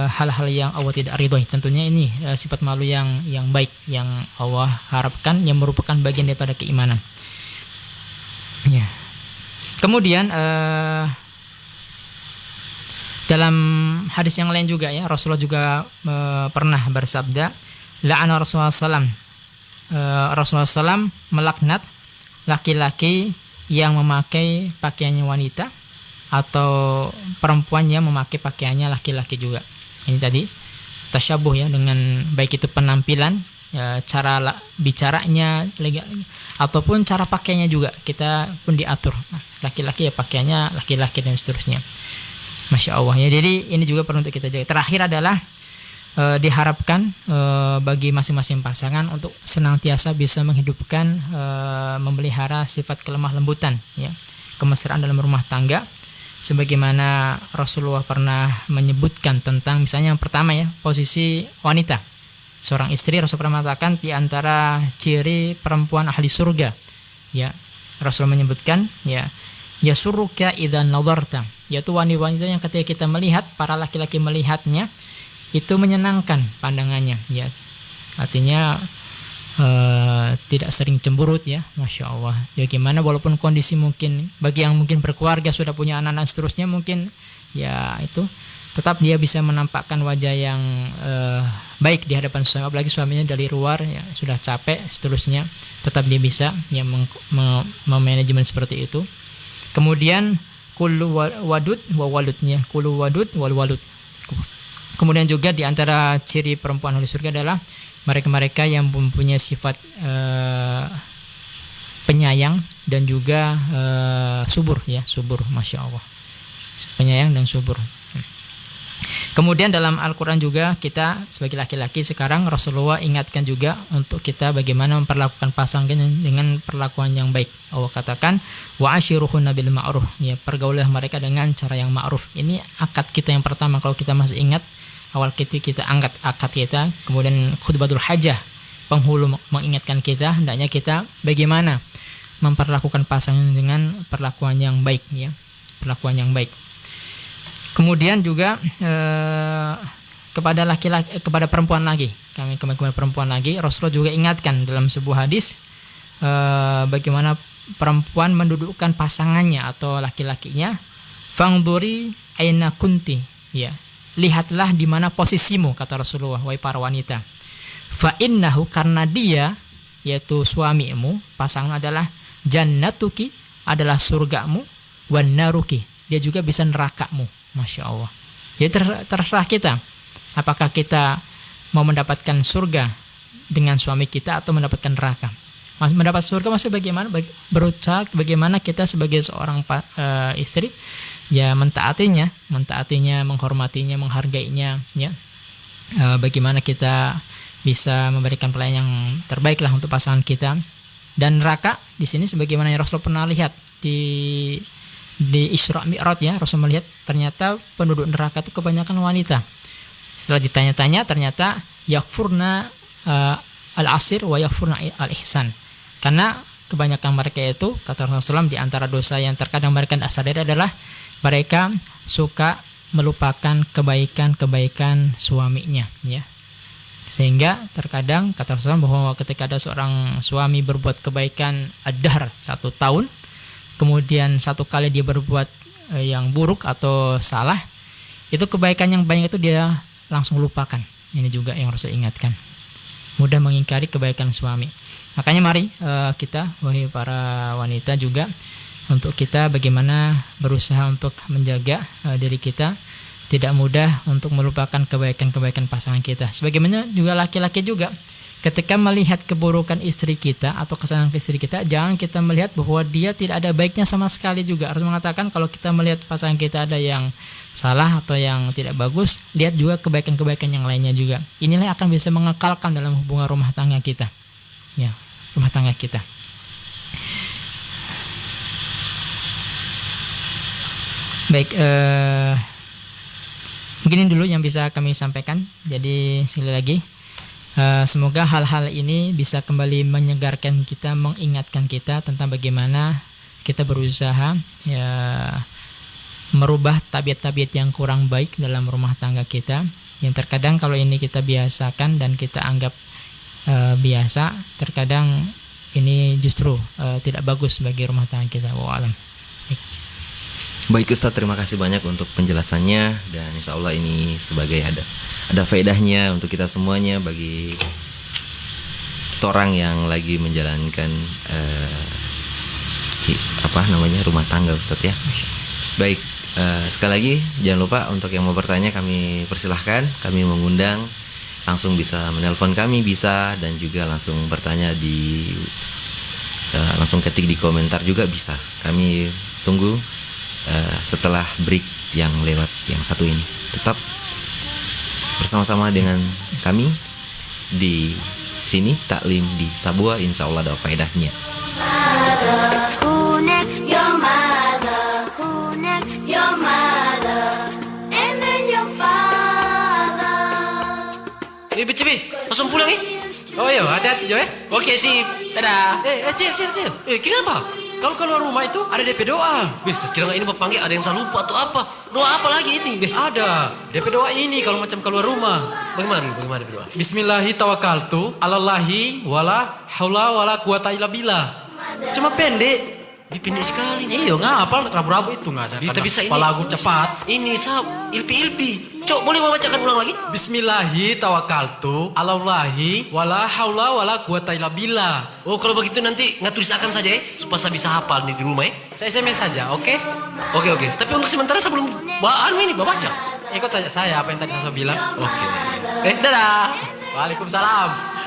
hal-hal yang Allah tidak ridhoi. Tentunya ini sifat malu yang baik yang Allah harapkan, yang merupakan bagian daripada keimanan. Ya. Kemudian dalam hadis yang lain juga, ya, Rasulullah juga pernah bersabda, la'ana Rasulullah SAW melaknat laki-laki yang memakai pakaiannya wanita atau perempuan yang memakai pakaiannya laki-laki juga. Ini tadi tasyabuh, ya, dengan baik itu penampilan, ya, cara bicaranya ataupun cara pakainya juga kita pun diatur. Nah, laki-laki ya pakaiannya laki-laki dan seterusnya. Masya Allah, ya. Jadi ini juga perlu untuk kita jaga. Terakhir adalah diharapkan bagi masing-masing pasangan untuk senantiasa bisa menghidupkan, memelihara sifat kelemah lembutan, ya, kemesraan dalam rumah tangga. Sebagaimana Rasulullah pernah menyebutkan tentang, misalnya yang pertama, ya, posisi wanita. Seorang istri, Rasul pernah mengatakan di antara ciri perempuan ahli surga, ya, Rasul menyebutkan ya yasurruka idza nadarta, yaitu wanita yang ketika kita melihat, para laki-laki melihatnya itu menyenangkan pandangannya ya. Artinya tidak sering cemberut ya, masya Allah. Bagaimana walaupun kondisi mungkin bagi yang mungkin berkeluarga sudah punya anak dan seterusnya mungkin ya itu tetap dia bisa menampakkan wajah yang baik di hadapan suami, apalagi suaminya dari luar ya sudah capek seterusnya, tetap dia bisa ya memanajemen seperti itu. Kemudian kullu wadud wa waludnya, kullu wadud wal walud. Kemudian juga di antara ciri perempuan ahli surga adalah mereka-mereka yang mempunyai sifat penyayang dan juga subur ya, subur, masya Allah, penyayang dan subur. Kemudian dalam Al-Quran juga kita sebagai laki-laki sekarang Rasulullah ingatkan juga untuk kita bagaimana memperlakukan pasangan dengan perlakuan yang baik. Allah katakan wa ashiruhunna bil ma'ruf, ya pergaulah mereka dengan cara yang ma'ruf. Ini akad kita yang pertama, kalau kita masih ingat awal kita angkat akad kita. Kemudian khutbatul hajah, penghulu mengingatkan kita hendaknya kita bagaimana memperlakukan pasangan dengan perlakuan yang baik ya, perlakuan yang baik. Kemudian juga kepada laki-laki, kepada perempuan lagi, kepada perempuan lagi, Rasulullah juga ingatkan dalam sebuah hadis bagaimana perempuan mendudukkan pasangannya atau laki-lakinya. Fangduri aina kunti, ya, lihatlah di mana posisimu, kata Rasulullah, wahai para wanita. Fa innahu, karena dia yaitu suamimu, pasangan adalah jannatuki, adalah surgamu, wan naruki, dia juga bisa nerakamu. Masya Allah. Jadi terserah kita, apakah kita mau mendapatkan surga dengan suami kita atau mendapatkan neraka. Mendapat surga maksudnya bagaimana? Berusaha bagaimana kita sebagai seorang istri ya mentaatinya, menghormatinya, menghargainya, ya. Bagaimana kita bisa memberikan pelayanan yang terbaik lah untuk pasangan kita. Dan neraka di sini sebagaimana yang Rasul pernah lihat di Isra Mi'raj ya, Rasul melihat ternyata penduduk neraka itu kebanyakan wanita. Setelah ditanya-tanya ternyata yakfurna al-asir wa yakfurna al-ihsan. Karena kebanyakan mereka itu, kata Rasulullah, di antara dosa yang terkadang mereka tidak sadar adalah mereka suka melupakan kebaikan-kebaikan suaminya ya. Sehingga terkadang kata Rasulullah bahwa ketika ada seorang suami berbuat kebaikan ad-dahr 1 tahun, kemudian 1 kali dia berbuat yang buruk atau salah, itu kebaikan yang banyak itu dia langsung lupakan. Ini juga yang harus ingatkan, mudah mengingkari kebaikan suami. Makanya mari kita, wahai para wanita juga, untuk kita bagaimana berusaha untuk menjaga diri kita, tidak mudah untuk melupakan kebaikan-kebaikan pasangan kita. Sebagaimana juga laki-laki juga, ketika melihat keburukan istri kita atau kesalahan istri kita, jangan kita melihat bahwa dia tidak ada baiknya sama sekali juga. Harus mengatakan kalau kita melihat pasangan kita ada yang salah atau yang tidak bagus, lihat juga kebaikan-kebaikan yang lainnya juga. Inilah yang akan bisa mengekalkan dalam hubungan rumah tangga kita. Ya, rumah tangga kita. Baik, mungkin ini dulu yang bisa kami sampaikan. Jadi sekali lagi, semoga hal-hal ini bisa kembali menyegarkan kita, mengingatkan kita tentang bagaimana kita berusaha ya merubah tabiat-tabiat yang kurang baik dalam rumah tangga kita, yang terkadang kalau ini kita biasakan dan kita anggap biasa, terkadang ini justru tidak bagus bagi rumah tangga kita. Wallahu a'lam. Baik Ustadz, terima kasih banyak untuk penjelasannya, dan insya Allah ini sebagai ada faedahnya untuk kita semuanya, bagi orang yang lagi menjalankan rumah tangga Ustadz ya. Baik, sekali lagi jangan lupa untuk yang mau bertanya kami persilahkan, kami mengundang, langsung bisa menelpon kami bisa, dan juga langsung bertanya langsung ketik di komentar juga bisa. Kami tunggu setelah break yang lewat yang satu ini. Tetap bersama-sama dengan kami di sini, taklim di Sabua, insya Allah ada faedahnya. Who next? Your mother. Who next? Your mother. And then your father. Cibi, langsung pulang nih. Oh iya, hati-hati Jo ya. Oke sip, dadah. Cil. Kenapa? Kalau keluar rumah itu ada DP doa. Bisa kira ini panggil ada yang salah lupa atau apa? Doa apa lagi ini? Ada DP doa ini kalau macam keluar rumah. Bagaimana doa? Bismillahi tawakkaltu alallahi wala haula wala quwata illa billah. Cuma pendek. Dipendek sekali. Iya, ngapal rabu-rabu itu nggak? Kita bisa ini. Lagu cepat. Ini ilpi. Cok, boleh mau bacakan ulang lagi? Bismillahi tawakkaltu alallahi wala haula wala quwata illa billah. Oh, kalau begitu nanti tulisakan saja ya, supaya saya bisa hafal nih di rumah ya. Saya SMS saja, oke? Oke. Tapi untuk sementara sebelum baca. Ikut saja saya apa yang tadi saya bilang. Oke. Dadah. Waalaikumsalam.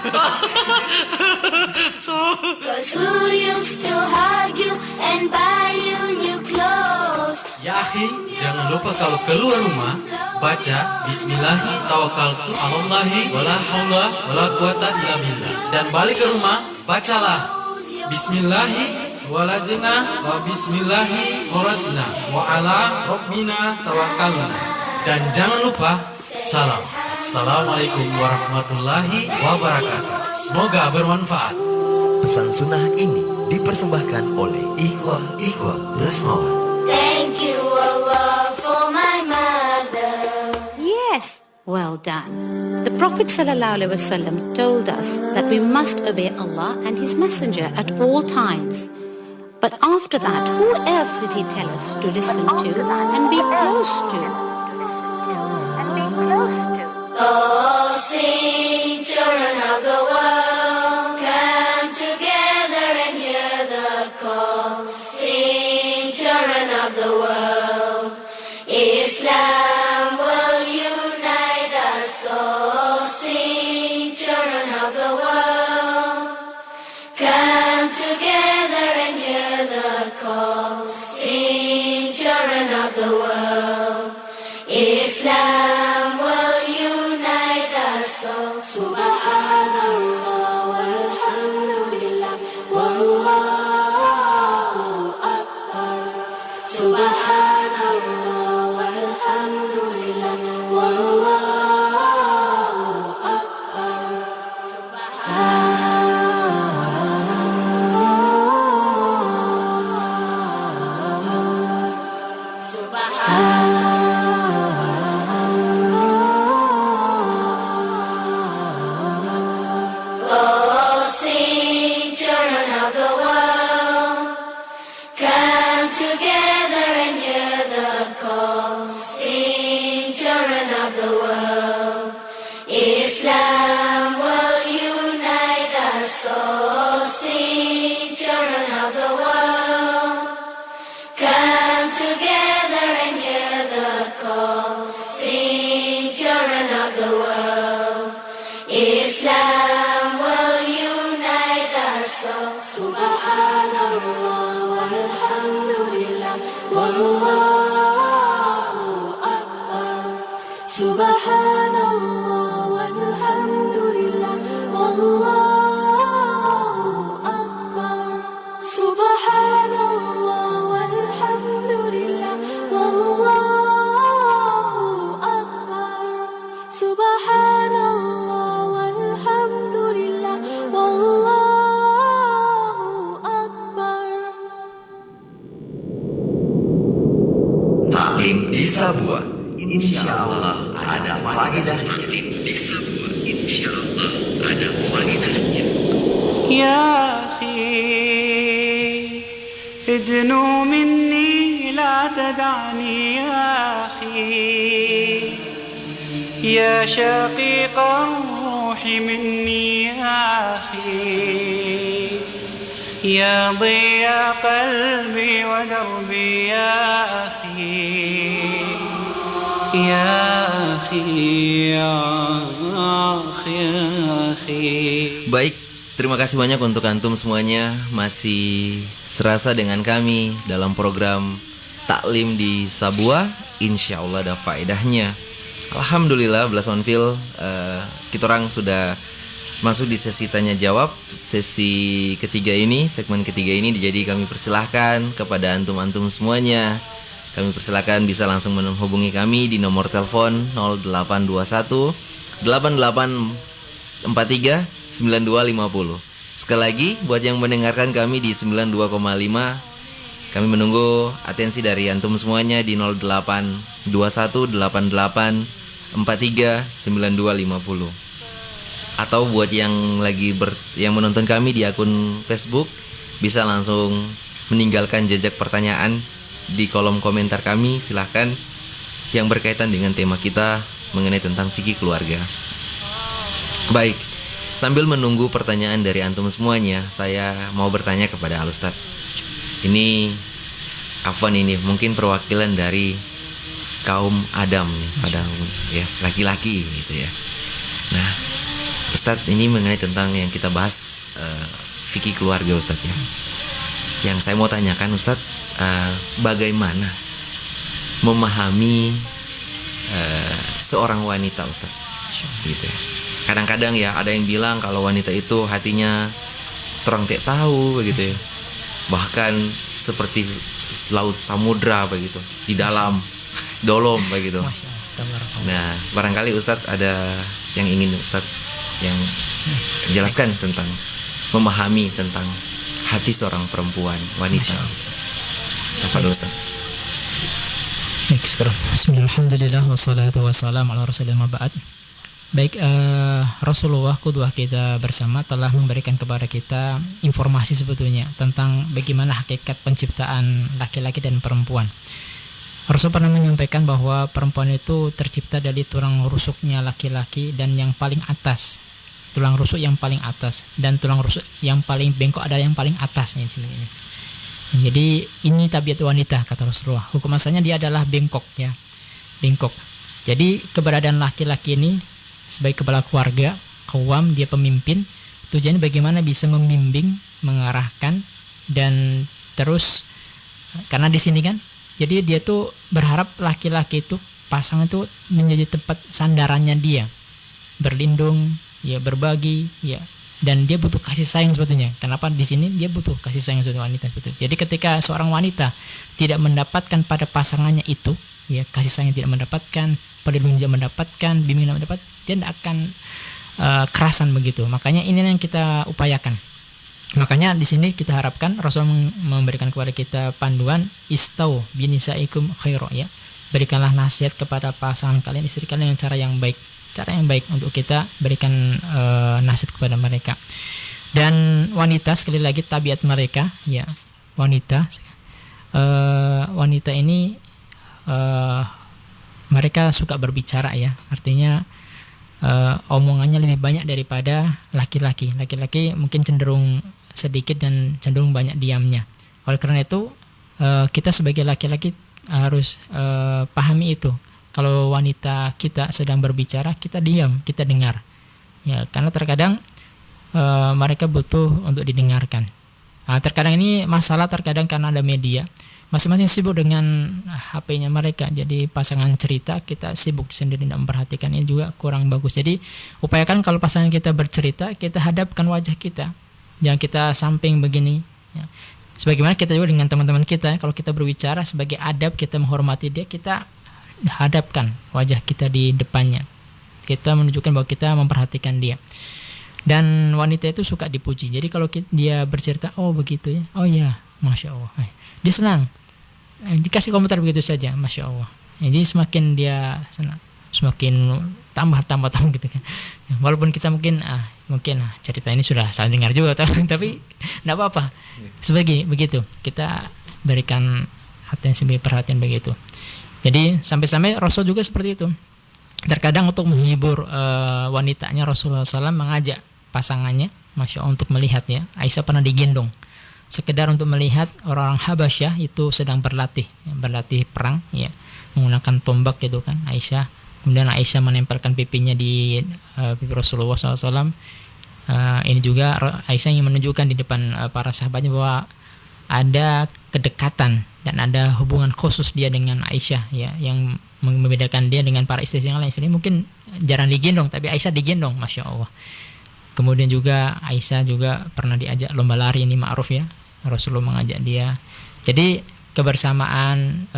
Cause who used to hug you and buy you new clothes? Ya akhi, jangan lupa kalau keluar rumah baca Bismillahi tawakkaltu alallahi wala haula wala quwata illa billah. Dan balik ke rumah bacalah Bismillahi walajna wa bismillahi kharasna wa ala rabbina tawakkalna. Dan jangan lupa salam. Assalamualaikum warahmatullahi wabarakatuh. Semoga bermanfaat. Pesan sunnah ini dipersembahkan oleh Ikhwah Lesmawan. Thank you, Allah, for my mother. Yes, well done. The Prophet ﷺ told us that we must obey Allah and His Messenger at all times. But after that, who else did He tell us to listen to and be close to? Oh, sing, children of the world, come together and hear the call. Sing, children of the world, Islam will unite us all. Sing, children of the world, come together and hear the call. Sing, children of the world, Islam will unite us all. Subhanallah walhamdulillah wallahu akbar. Subhanallah walhamdulillah wallahu akbar. Oh, sing, children of the world, come together and hear the call. Sing, children of the world, Islam will unite us all. Sing, children of the world, come together and hear the call. Sing, children of the world, Islam will unite us all. Subhanallah walhamdulillah wallahu akbar. Subhanallah walhamdulillah wallahu akbar. Subhanallah walhamdulillah wallahu akbar. Subhanallah walhamdulillah wallahu akbar. Taklim di Sabua, insya Allah ada faedah. Taklim di Sabua, insya Allah ada faedahnya. يا أخي ادنو مني لا تدعني يا أخي يا شقيق الروح مني يا أخي يا ضياء قلبي ودربي يا أخي يا أخي يا أخي يا أخي. Baik, terima kasih banyak untuk antum semuanya masih serasa dengan kami dalam program Taklim di Sabua. Insya Allah ada faedahnya. Alhamdulillah, Blast on Field, kita orang sudah masuk di sesi tanya jawab, sesi ketiga ini, segmen ketiga ini. Jadi kami persilahkan kepada antum-antum semuanya, kami persilahkan bisa langsung menghubungi kami di nomor telepon 0821 8843 9250. Sekali lagi buat yang mendengarkan kami di 92,5, kami menunggu atensi dari antum semuanya di 082188439250. Atau buat yang yang menonton kami di akun Facebook, bisa langsung meninggalkan jejak pertanyaan di kolom komentar kami, silahkan, yang berkaitan dengan tema kita mengenai tentang fikih keluarga. Baik, sambil menunggu pertanyaan dari antum semuanya, saya mau bertanya kepada Al-Ustaz. Ini Afwan, ini mungkin perwakilan dari kaum Adam nih, pada ya, laki-laki gitu ya. Nah, Ustaz, ini mengenai tentang yang kita bahas fikih keluarga, Ustaz ya. Yang saya mau tanyakan, Ustaz, bagaimana memahami seorang wanita, Ustaz? Gitu ya. Kadang-kadang ya ada yang bilang kalau wanita itu hatinya terang tak tahu begitu ya. Bahkan seperti laut samudra begitu, di dalam dolom begitu. Nah, barangkali Ustadz ada yang ingin Ustadz yang jelaskan tentang memahami tentang hati seorang perempuan, wanita. Tafadhol Ustaz. Bismillahirrahmanirrahim. Wassalatu wassalamu ala rasulillah ma ba'd. Baik, Rasulullah qudwah kita bersama telah memberikan kepada kita informasi sebetulnya tentang bagaimana hakikat penciptaan laki-laki dan perempuan. Rasul pernah menyampaikan bahwa perempuan itu tercipta dari tulang rusuknya laki-laki dan yang paling atas, tulang rusuk yang paling atas, dan tulang rusuk yang paling bengkok adalah yang paling atasnya sebenarnya. Jadi ini tabiat wanita kata Rasulullah. Hukum asalnya dia adalah bengkok ya, bengkok. Jadi keberadaan laki-laki ini sebagai kepala keluarga, qawwam, dia pemimpin. Tujuannya bagaimana bisa membimbing, mengarahkan, dan terus karena di sini kan, jadi dia tuh berharap laki-laki itu, pasangan itu menjadi tempat sandarannya dia, berlindung, ya berbagi, ya. Dan dia butuh kasih sayang sebetulnya. Kenapa di sini dia butuh kasih sayang seorang wanita sebetulnya. Jadi ketika seorang wanita tidak mendapatkan pada pasangannya itu, ya kasih sayang tidak mendapatkan, perlindungan tidak mendapatkan, bimbingan tidak mendapat, dia tidak akan kerasan begitu. Makanya ini yang kita upayakan. Makanya di sini kita harapkan Rasul memberikan kepada kita panduan istau binisaikum khaira ya. Berikanlah nasihat kepada pasangan kalian, istri kalian dengan cara yang baik. Cara yang baik untuk kita berikan nasihat kepada mereka. Dan wanita, sekali lagi tabiat mereka ya, wanita ini mereka suka berbicara ya, artinya omongannya lebih banyak daripada laki-laki. Laki-laki mungkin cenderung sedikit dan cenderung banyak diamnya. Oleh karena itu kita sebagai laki-laki harus pahami itu. Kalau wanita kita sedang berbicara, kita diam, kita dengar. Ya, karena terkadang mereka butuh untuk didengarkan. Nah, terkadang ini masalah terkadang karena ada media. Masing-masing sibuk dengan HP-nya mereka. Jadi pasangan cerita, kita sibuk sendiri tidak memperhatikan, ini juga kurang bagus. Jadi upayakan kalau pasangan kita bercerita, kita hadapkan wajah kita. Jangan kita samping begini. Ya. Sebagaimana kita juga dengan teman-teman kita, kalau kita berbicara sebagai adab, kita menghormati dia, kita hadapkan wajah kita di depannya. Kita menunjukkan bahwa kita memperhatikan dia. Dan wanita itu suka dipuji. Jadi kalau dia bercerita, oh begitu ya, oh ya, masya Allah, dia senang. Dikasih komentar begitu saja, masya Allah. Jadi semakin dia senang, semakin tambah gitu kan. Walaupun kita mungkin cerita ini sudah salah dengar juga, tapi tidak apa-apa. Sebagai begitu kita berikan atensi, perhatian begitu. Jadi sampai-sampai Rasul juga seperti itu. Terkadang untuk menghibur wanitanya, Rasulullah SAW mengajak pasangannya, masya Allah, untuk melihat ya. Aisyah pernah digendong, sekedar untuk melihat orang Habasyah itu sedang berlatih perang, ya, menggunakan tombak gitu kan. Aisyah, kemudian Aisyah menempelkan pipinya di pipi Rasulullah SAW. Ini juga Aisyah ingin menunjukkan di depan para sahabatnya bahwa ada kedekatan dan ada hubungan khusus dia dengan Aisyah ya, yang membedakan dia dengan para istri yang lain. Istri mungkin jarang digendong, tapi Aisyah digendong, masya Allah. Kemudian juga Aisyah juga pernah diajak lomba lari, ini ma'ruf ya, Rasulullah mengajak dia. Jadi kebersamaan,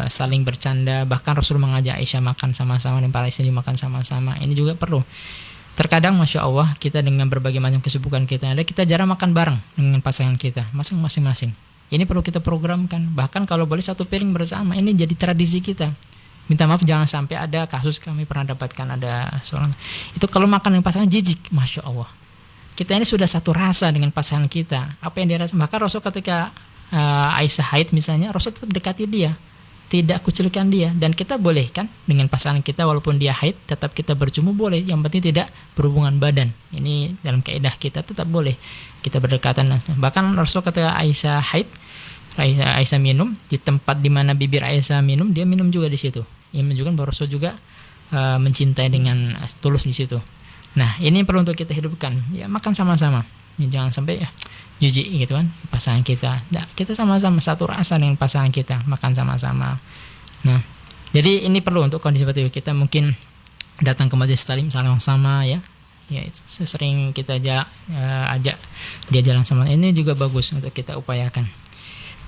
saling bercanda, bahkan Rasulullah mengajak Aisyah makan sama-sama dan para istri makan sama-sama. Ini juga perlu. Terkadang Masya Allah kita dengan berbagai macam kesibukan kita jarang makan bareng dengan pasangan kita masing-masing. Ini perlu kita programkan. Bahkan kalau boleh satu piring bersama, ini jadi tradisi kita. Minta maaf jangan sampai ada kasus kami pernah dapatkan ada seorang itu kalau makan dengan pasangan jijik, Masya Allah. Kita ini sudah satu rasa dengan pasangan kita. Apa yang dia rasa? Bahkan Rasul ketika Aisyah haid misalnya, Rasul tetap dekati dia, tidak kucilkan dia. Dan kita boleh kan dengan pasangan kita walaupun dia haid tetap kita bercumbu boleh, yang penting tidak berhubungan badan. Ini dalam kaidah kita tetap boleh kita berdekatan. Bahkan Rasul ketika Aisyah haid, Aisyah minum di tempat di mana bibir Aisyah minum, dia minum juga di situ. Ini menunjukkan bahwa Rasul juga mencintai dengan tulus di situ. Nah, ini perlu untuk kita hidupkan. Ya, makan sama-sama. Ya, jangan sampai jijik gitu kan pasangan kita. Nah, kita sama-sama satu rasa dengan pasangan kita, makan sama-sama. Nah, jadi ini perlu untuk kondisi seperti itu. Kita mungkin datang ke majelis taklim sama-sama ya. Ya, sering kita ajak dia jalan sama. Ini juga bagus untuk kita upayakan.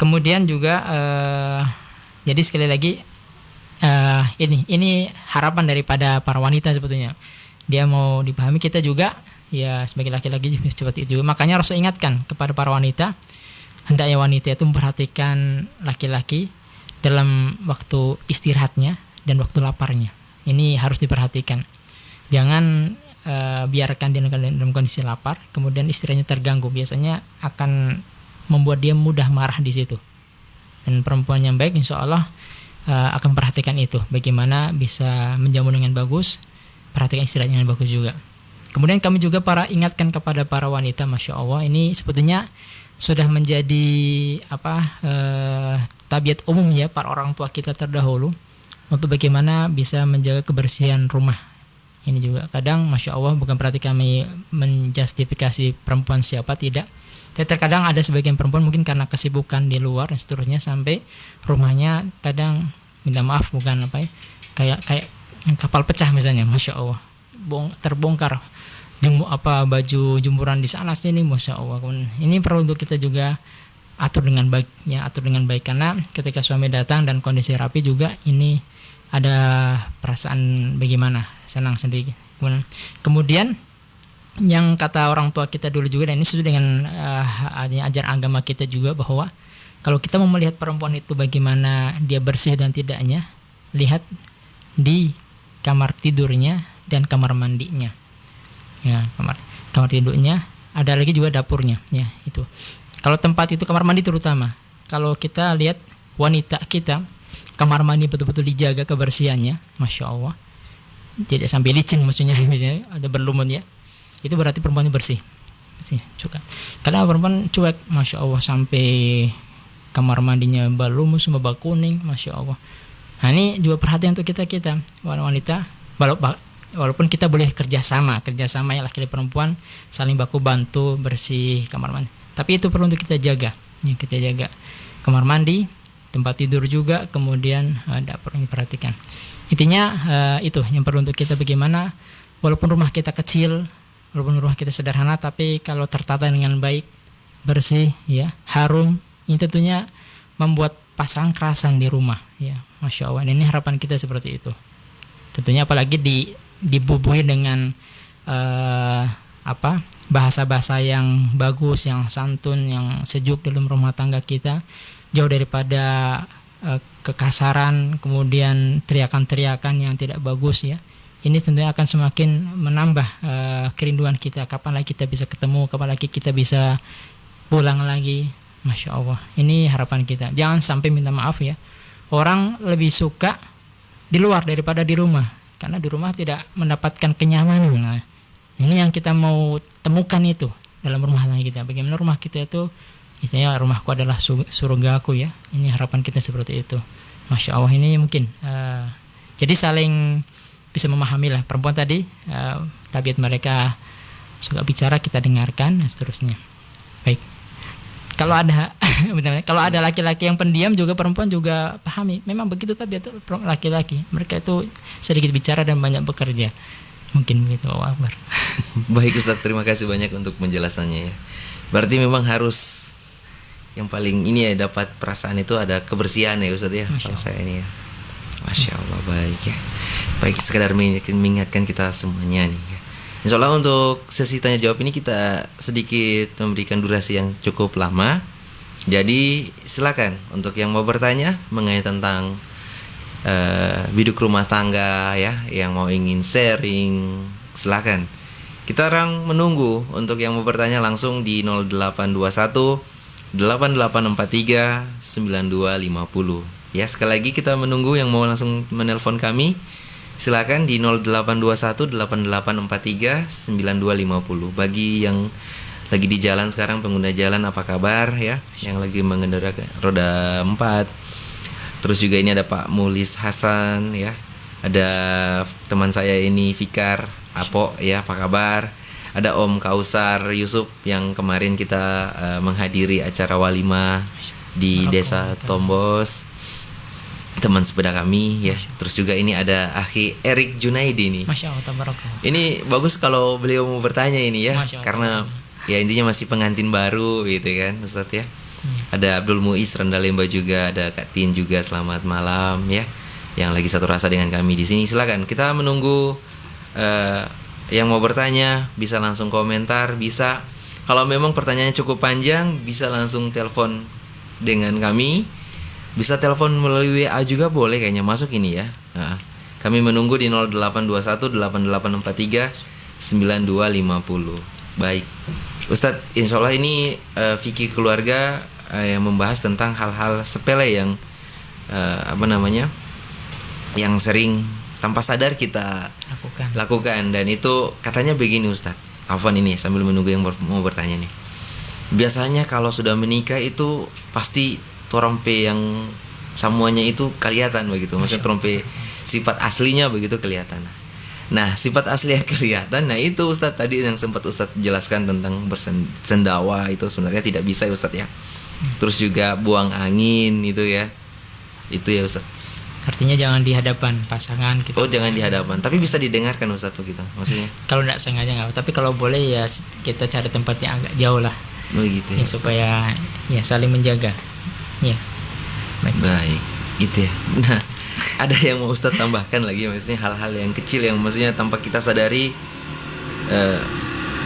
Kemudian juga jadi sekali lagi ini harapan daripada para wanita sebetulnya. Dia mau dipahami, kita juga ya sebagai laki-laki seperti itu. Makanya Rasul ingatkan kepada para wanita, hendaknya wanita itu memperhatikan laki-laki dalam waktu istirahatnya dan waktu laparnya. Ini harus diperhatikan. Jangan biarkan dia dalam kondisi lapar, kemudian istirahatnya terganggu. Biasanya akan membuat dia mudah marah di situ. Dan perempuan yang baik insya Allah akan perhatikan itu, bagaimana bisa menjamu dengan bagus, perhatikan istirahatnya dengan bagus juga. Kemudian kami juga ingatkan kepada para wanita, Masya Allah, ini sebetulnya sudah menjadi tabiat umum ya para orang tua kita terdahulu untuk bagaimana bisa menjaga kebersihan rumah. Ini juga kadang Masya Allah, bukan berarti kami menjustifikasi perempuan siapa, tidak. Tapi terkadang ada sebagian perempuan mungkin karena kesibukan di luar dan seterusnya sampai rumahnya kadang minta maaf bukan kayak kapal pecah misalnya, Masya Allah, terbongkar baju jumuran di sana sini, Masya Allah. Ini perlu untuk kita juga atur dengan baik ya, karena ketika suami datang dan kondisi rapi juga ini ada perasaan bagaimana, senang sendiri. Kemudian yang kata orang tua kita dulu juga, dan ini sesuai dengan ajaran agama kita juga, bahwa kalau kita mau melihat perempuan itu bagaimana dia bersih dan tidaknya, lihat di kamar tidurnya dan kamar mandinya. Ya, kamar tidurnya, ada lagi juga dapurnya ya, itu. Kalau tempat itu kamar mandi terutama. Kalau kita lihat wanita kita, kamar mandi betul-betul dijaga kebersihannya, Masya Allah. Tidak sampai licin maksudnya ada berlumut ya. Itu berarti perempuannya bersih juga. Kadang perempuan cuek, Masya Allah, sampai kamar mandinya berlumut semua bak kuning, Masya Allah. Nah, ini juga perhatian untuk kita wanita, walaupun kita boleh kerjasama ya, laki-laki perempuan saling baku bantu bersih kamar mandi, tapi itu perlu untuk kita jaga ya, kita jaga kamar mandi, tempat tidur juga, kemudian dapur yang diperhatikan. Intinya itu yang perlu untuk kita, bagaimana walaupun rumah kita kecil, walaupun rumah kita sederhana, tapi kalau tertata dengan baik, bersih ya, harum, ini tentunya membuat pasangan kerasan di rumah ya, Masya Allah. Ini harapan kita seperti itu. Tentunya apalagi dibubuhi dengan bahasa-bahasa yang bagus, yang santun, yang sejuk dalam rumah tangga kita, jauh daripada kekasaran, kemudian teriakan-teriakan yang tidak bagus ya. Ini tentunya akan semakin menambah kerinduan kita, kapan lagi kita bisa ketemu, kapan lagi kita bisa pulang lagi, Masya Allah. Ini harapan kita. Jangan sampai minta maaf ya, orang lebih suka di luar daripada di rumah, karena di rumah tidak mendapatkan kenyamanan. Nah, ini yang kita mau temukan itu dalam rumah tangga kita. Bagaimana rumah kita itu, istilahnya rumahku adalah surgaku ya. Ini harapan kita seperti itu, Masya Allah. Ini mungkin jadi saling bisa memahami lah. Perempuan tadi tabiat mereka suka bicara, kita dengarkan dan seterusnya. Baik. Kalau ada laki-laki yang pendiam juga, perempuan juga pahami. Memang begitu tabiat laki-laki. Mereka itu sedikit bicara dan banyak bekerja. Mungkin begitu. Baik Ustadz, terima kasih banyak untuk penjelasannya ya. Berarti memang harus yang paling ini ya, dapat perasaan itu ada kebersihan ya Ustadz ya. Kalau saya ini ya, Masya Allah, baik ya. Baik, sekedar mengingatkan kita semuanya nih ya. Insya Allah untuk sesi tanya jawab ini kita sedikit memberikan durasi yang cukup lama. Jadi silakan untuk yang mau bertanya mengenai tentang biduk rumah tangga ya, yang mau ingin sharing, silakan. Kita orang menunggu untuk yang mau bertanya langsung di 0821 8843 9250. Ya, sekali lagi kita menunggu yang mau langsung menelpon kami. Silakan di 0821 8843 9250. Bagi yang lagi di jalan sekarang, pengguna jalan, apa kabar ya? Yang lagi mengendarai roda 4. Terus juga ini ada Pak Mulis Hasan ya. Ada teman saya ini Fikar Apo ya, apa kabar? Ada Om Kausar Yusuf yang kemarin kita menghadiri acara walimah di Desa Tombos, teman sepeda kami ya. Terus juga ini ada Akhi Erik Junaidi nih. Masya Allah, tabarakallah. Ini bagus kalau beliau mau bertanya ini ya, karena ya intinya masih pengantin baru gitu kan Ustadz ya. Ada Abdul Muiz Rendalemba juga, ada Kak Tin juga, selamat malam ya, yang lagi satu rasa dengan kami di sini. Silakan, kita menunggu yang mau bertanya bisa langsung komentar, bisa kalau memang pertanyaannya cukup panjang bisa langsung telepon dengan kami, bisa telepon melalui WA juga boleh kayaknya masuk ini ya. Nah, kami menunggu di 0821 8843 9250. Baik Ustadz, insya Allah ini fikih keluarga yang membahas tentang hal-hal sepele yang yang sering tanpa sadar kita lakukan. Dan itu katanya begini Ustadz, Afwan ini sambil menunggu yang mau bertanya nih. Biasanya kalau sudah menikah itu pasti trompe yang semuanya itu kelihatan begitu, maksudnya trompe sifat aslinya begitu kelihatan. Nah, sifat asli yang kelihatan, nah itu Ustadz tadi yang sempat Ustadz jelaskan tentang bersendawa itu sebenarnya tidak bisa ya Ustadz ya. Terus juga buang angin itu ya, itu ya Ustadz. Artinya jangan di hadapan pasangan gitu. Oh, jangan di hadapan, tapi bisa didengarkan Ustadz begitu maksudnya. Kalau tidak sengaja nggak, tapi kalau boleh ya kita cari tempat yang agak jauh lah. Begitu ya, supaya ya saling menjaga. Ya. Baik, itu ya. Nah, ada yang mau Ustadz tambahkan lagi, maksudnya hal-hal yang kecil yang maksudnya tanpa kita sadari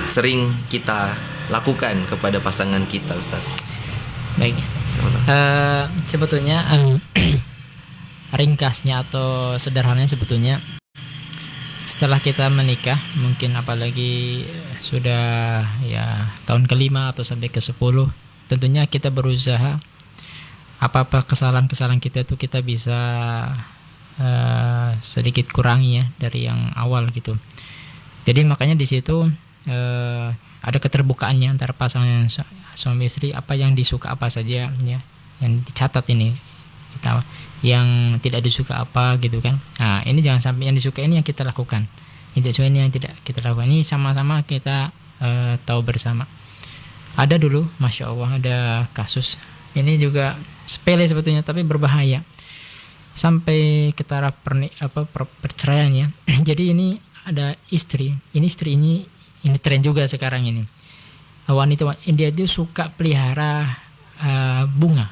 sering kita lakukan kepada pasangan kita Ustadz. Baik. Sebetulnya ringkasnya atau sederhananya sebetulnya setelah kita menikah, mungkin apalagi sudah ya tahun ke-5 atau sampai ke-10, tentunya kita berusaha apa-apa kesalahan-kesalahan kita itu kita bisa sedikit kurangi ya dari yang awal gitu. Jadi makanya di situ ada keterbukaannya antara pasangan suami istri, apa yang disuka apa saja ya, yang dicatat ini kita, yang tidak disuka apa gitu kan. Nah, ini jangan sampai yang disuka ini yang kita lakukan, yang tidak suka ini yang tidak kita lakukan. Ini sama-sama kita tahu bersama. Ada dulu, masya Allah, ada kasus ini juga sepele sebetulnya tapi berbahaya sampai ke taraf perceraian ya. Jadi ini ada istri ini tren juga sekarang ini. Wanita dia itu suka pelihara bunga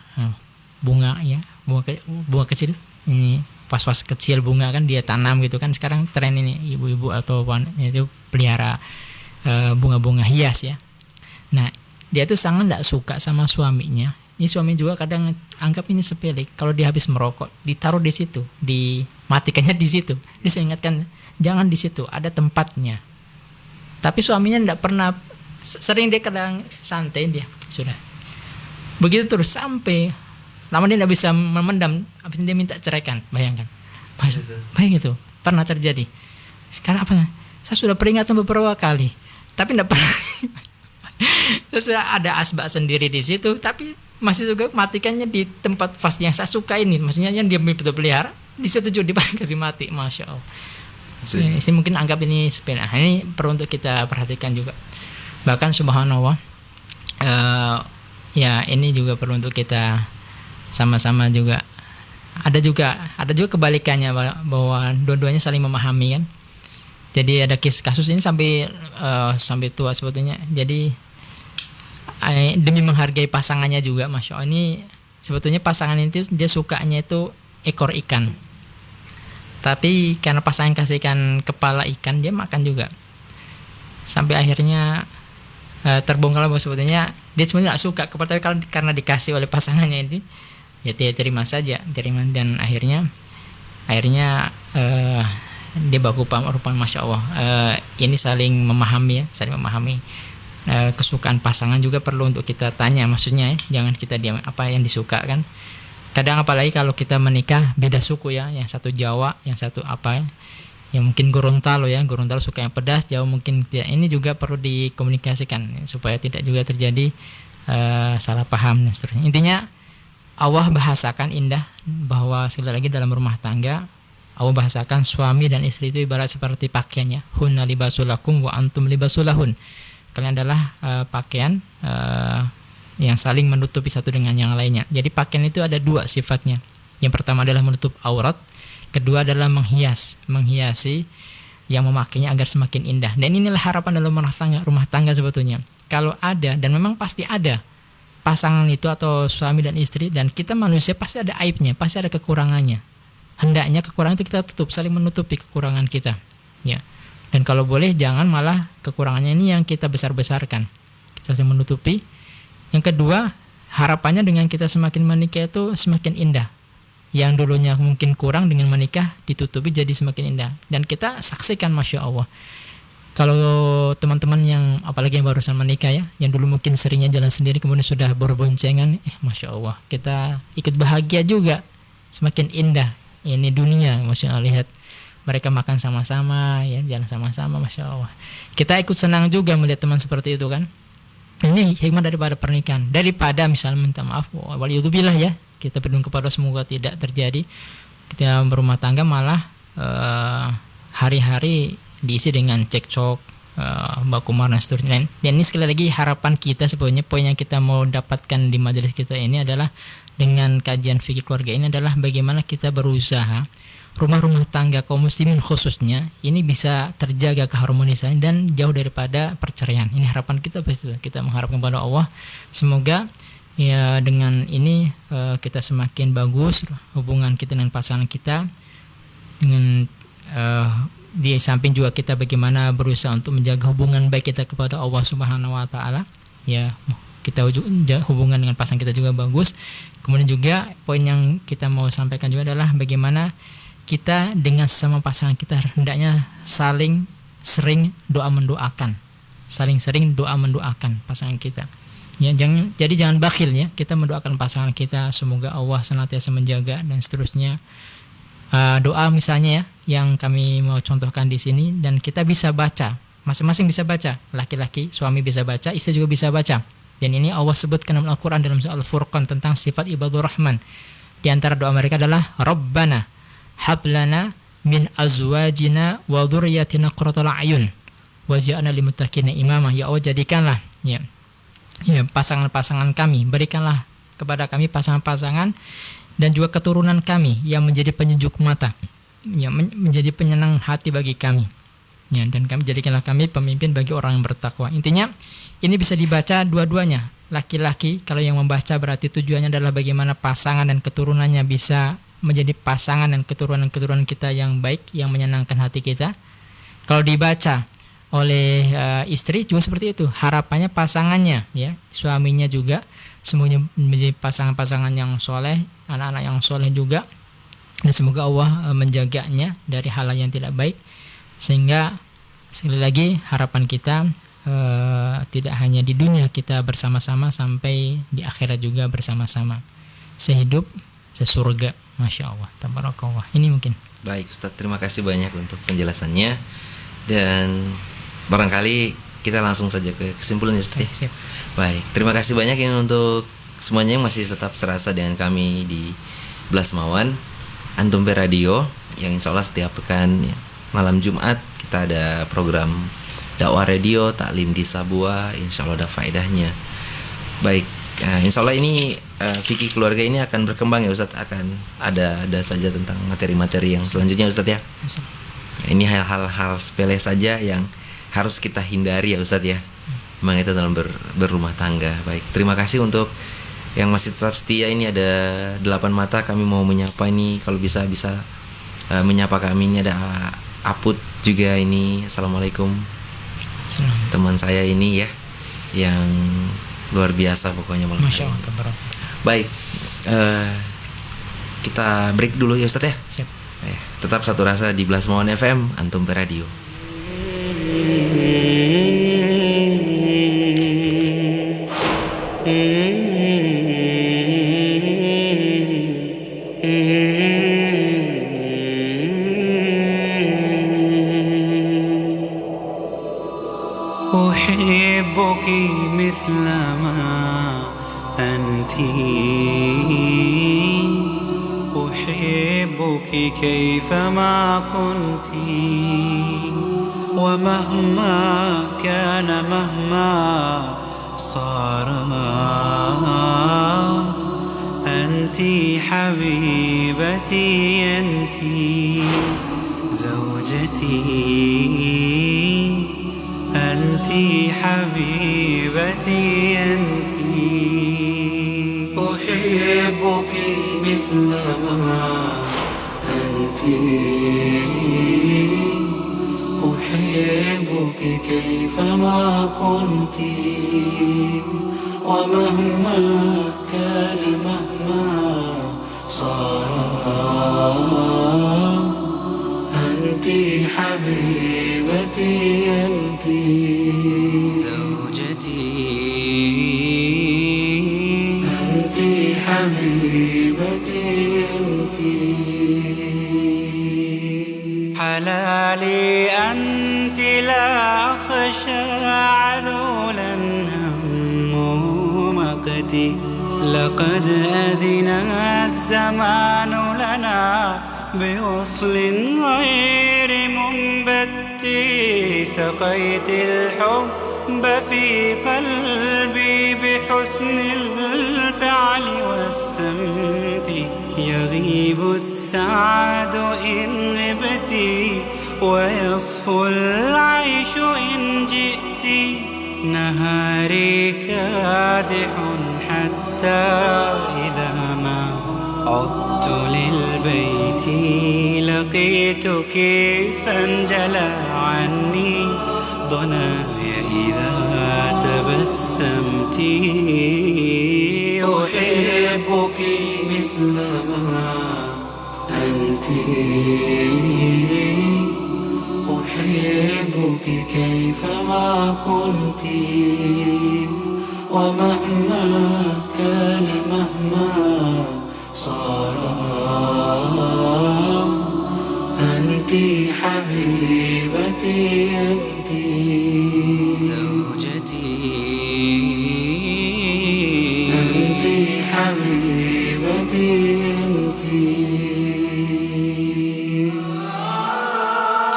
ya, bunga kecil ini, vas-vas kecil bunga kan dia tanam gitu kan. Sekarang tren ini ibu-ibu atau wanita itu pelihara bunga-bunga hias ya. Nah, dia tuh sangat tidak suka sama suaminya. Ini suami juga kadang anggap ini sepele. Kalau dia habis merokok, ditaruh di situ, dimatikannya di situ. Dia ingatkan jangan di situ, ada tempatnya. Tapi suaminya tidak pernah, sering dia kadang santai dia sudah. Begitu terus sampai lama dia tidak bisa memendam, habis dia minta ceraikan. Bayangkan, bayang itu pernah terjadi. Sekarang apa? Saya sudah peringatan beberapa kali, tapi tidak pernah. Sudah ada asbak sendiri di situ, tapi masih juga matikannya di tempat vas yang saya suka ini. Maksudnya yang dia betul pelihara di situ juga kasih mati, masya Allah. Ini mungkin anggap ini sepele. Nah, ini perlu untuk kita perhatikan juga. Bahkan subhanallah, ya ini juga perlu untuk kita sama-sama juga. Ada juga kebalikannya bahwa dua-duanya saling memahami kan. Jadi ada kasus ini sampai tua sebetulnya. Jadi demi menghargai pasangannya juga, masya Allah, ini sebetulnya pasangan itu dia sukanya itu ekor ikan, tapi karena pasangan kasihkan kepala ikan dia makan juga. sampai akhirnya terbongkar bahwa sebetulnya dia sebenarnya tidak suka kepada, karena dikasih oleh pasangannya ini, ya dia terima saja, dan akhirnya dia baku rupa masya Allah. Ini saling memahami kesukaan pasangan juga perlu untuk kita tanya, maksudnya jangan kita diam apa yang disuka kan. Kadang apalagi kalau kita menikah beda suku ya, yang satu Jawa, yang satu apa yang mungkin Gorontalo suka yang pedas, Jawa mungkin tidak. Ini juga perlu dikomunikasikan supaya tidak juga terjadi salah paham dan seterusnya. Intinya Allah bahasakan indah bahwa sekali lagi dalam rumah tangga Allah bahasakan suami dan istri itu ibarat seperti pakaiannya, hunna libasulakum wa antum libasulahun. Kalian adalah pakaian yang saling menutupi satu dengan yang lainnya. Jadi pakaian itu ada dua sifatnya. Yang pertama adalah menutup aurat, kedua adalah menghiasi yang memakainya agar semakin indah. Dan inilah harapan dalam rumah tangga sebetulnya. Kalau ada, dan memang pasti ada pasangan itu atau suami dan istri, dan kita manusia pasti ada aibnya, pasti ada kekurangannya. Hendaknya kekurangan itu kita tutup, saling menutupi kekurangan kita, ya. Dan kalau boleh jangan malah kekurangannya ini yang kita besar-besarkan. Kita saling menutupi. Yang kedua, harapannya dengan kita semakin menikah itu semakin indah. Yang dulunya mungkin kurang, dengan menikah ditutupi jadi semakin indah. Dan kita saksikan masya Allah, kalau teman-teman yang apalagi yang barusan menikah ya, yang dulu mungkin seringnya jalan sendiri kemudian sudah berboncengan, masya Allah, kita ikut bahagia juga, semakin indah ini dunia. Masya Allah, lihat mereka makan sama-sama ya, jalan sama-sama, masya Allah, kita ikut senang juga melihat teman seperti itu kan. Ini hikmah daripada pernikahan, daripada misalnya minta maaf waliyadzubillah ya, kita berdoa kepada semoga tidak terjadi. Kita berumah tangga malah hari-hari diisi dengan cekcok, baku marah dan seterusnya. Dan ini sekali lagi harapan kita sebenarnya, poin yang kita mau dapatkan di majelis kita ini adalah dengan kajian fikih keluarga ini adalah bagaimana kita berusaha rumah-rumah tangga kaum muslimin khususnya ini bisa terjaga keharmonisannya dan jauh daripada perceraian. Ini harapan kita, betul. Kita mengharapkan kepada Allah semoga ya dengan ini kita semakin bagus hubungan kita dengan pasangan kita, dengan di samping juga kita bagaimana berusaha untuk menjaga hubungan baik kita kepada Allah Subhanahu wa taala ya, kita hubungan dengan pasangan kita juga bagus. Kemudian juga poin yang kita mau sampaikan juga adalah bagaimana kita dengan sesama pasangan kita hendaknya saling sering doa mendoakan, saling sering doa mendoakan pasangan kita. Ya, jangan bakhil ya, kita mendoakan pasangan kita semoga Allah senantiasa menjaga dan seterusnya. Doa misalnya ya yang kami mau contohkan di sini, dan kita bisa baca, masing-masing bisa baca, laki-laki suami bisa baca, istri juga bisa baca. Dan ini Allah sebutkan dalam Al-Quran dalam surah Al-Furqan tentang sifat ibadur rahman. Di antara doa mereka adalah Rabbana hablana min azwajina wa dzurriyyatina qurratal a'yun waj'alna lil muttaqina imama. Ya Allah, jadikanlah ya pasangan-pasangan kami, berikanlah kepada kami pasangan-pasangan dan juga keturunan kami yang menjadi penyejuk mata, yang menjadi penyenang hati bagi kami. Ya, dan kami jadikanlah kami pemimpin bagi orang yang bertakwa. Intinya ini bisa dibaca dua-duanya. Laki-laki kalau yang membaca berarti tujuannya adalah bagaimana pasangan dan keturunannya bisa menjadi pasangan dan keturunan-keturunan kita yang baik, yang menyenangkan hati kita. Kalau dibaca oleh istri juga seperti itu. Harapannya pasangannya ya, suaminya juga semuanya menjadi pasangan-pasangan yang soleh, anak-anak yang soleh juga. Dan semoga Allah menjaganya dari hal yang tidak baik. Sehingga sekali lagi harapan kita tidak hanya di dunia kita bersama-sama, sampai di akhirat juga bersama-sama, sehidup sesurga. Masya Allah, tabarakallah. Ini mungkin. Baik Ustadz, terima kasih banyak untuk penjelasannya. Dan barangkali kita langsung saja ke kesimpulan ya Ustadz. Siap. Baik, terima kasih banyak ini untuk semuanya yang masih tetap serasa dengan kami di Blasmawan Antum Radio, yang insya Allah setiap pekan ya, malam Jumat kita ada program dakwah radio, taklim di Sabua, insya Allah ada faedahnya. Baik, insya Allah ini fikih keluarga ini akan berkembang ya Ustadz, akan ada saja tentang materi-materi yang selanjutnya Ustadz ya. Ini hal-hal sepele saja yang harus kita hindari ya Ustadz ya, memang itu dalam berumah tangga. Baik, terima kasih untuk yang masih tetap setia. Ini ada 8 mata, kami mau menyapa ini, kalau bisa menyapa kami. Ini ada Aput juga ini. Assalamualaikum. teman saya ini ya, yang luar biasa pokoknya malam Masya hari Allah. ini. Baik, kita break dulu ya Ustadz ya. Siap. Tetap satu rasa di Blasmawan FM, Antum Radio. أحبك مثل ما أنت، أحبك كيفما كنت، ومهما كان مهما صار أنت حبيبتي، أنت زوجتي، أنت حبيبتي، أنت أحبك مثل ما أنت، أحبك كيفما كنت، ومهما كان مهما صار أنت حبيبتي، أنت زوجتي، أنت حبيبتي، أنت حلالي، أنت لا أخشى عذولا هم مقتي، لقد أذن الزمان لنا بوصل غير منبت، سقيت الحب في قلبي بحسن الفعل والسمت، يغيب السعد إن غبت، ويصفو العيش إن جئت، نهاري كادح حتى إذا ما عدت للبيت لقيتك فانجلى عني ضنايا إذا تبسمت، أحبك مثل ما أنت، أحبك كيفما كنت، ومهما كان مهما صار أنت حبيبتي، أنت زوجتي، أنت حبيبتي، أنت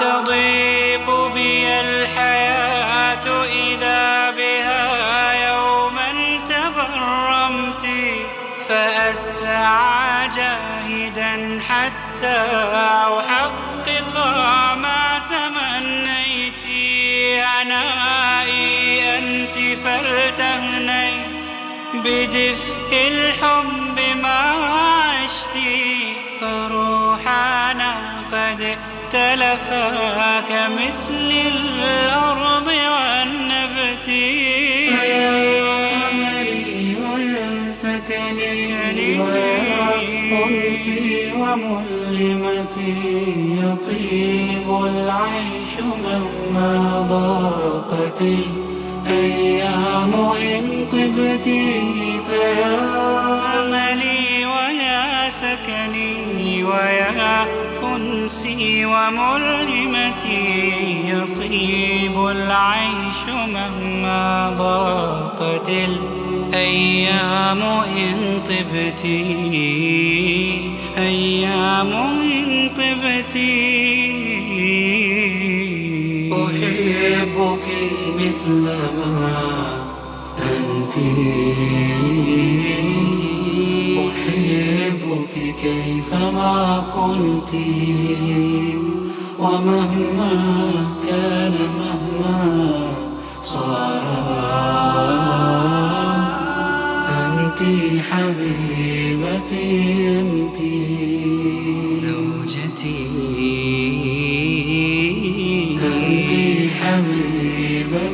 تضيق بي الحياة إذا بها يوما تبرمت، فأسعى جاهدا حتى أحقق ما تمنيت، عنائي أنت فلتهني بدفء الحب ما عشت، فروحنا قد تلفا كمثل الأرض والنبت، فيا أملي ويا سكني ويا أنسي وملمتي، يطيب العيش مهما ضاقت الأيام إن طبت، فيا أملي ويا سكني ويا أنسي وملهمتي، يطيب العيش مهما ضاقت الأيام إن طبت، أيام إن طبت، أحبك مثل ما أنت، أحبك كيفما كنت، ومهما كان مهما صار أنت حبيبتي، أنت زوجتي، أنت حبيبتي،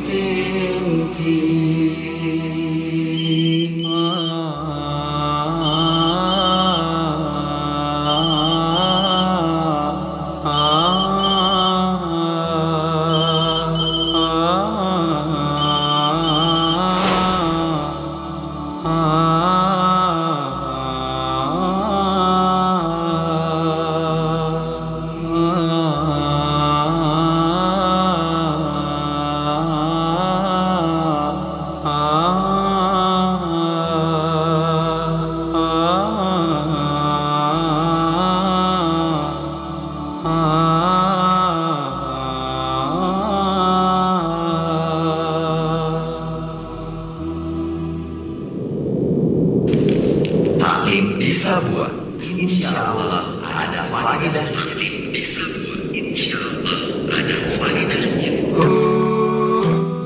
Taklim di Sabua, insya Allah ada faedah. Taklim di Sabua, insya Allah ada faedahnya.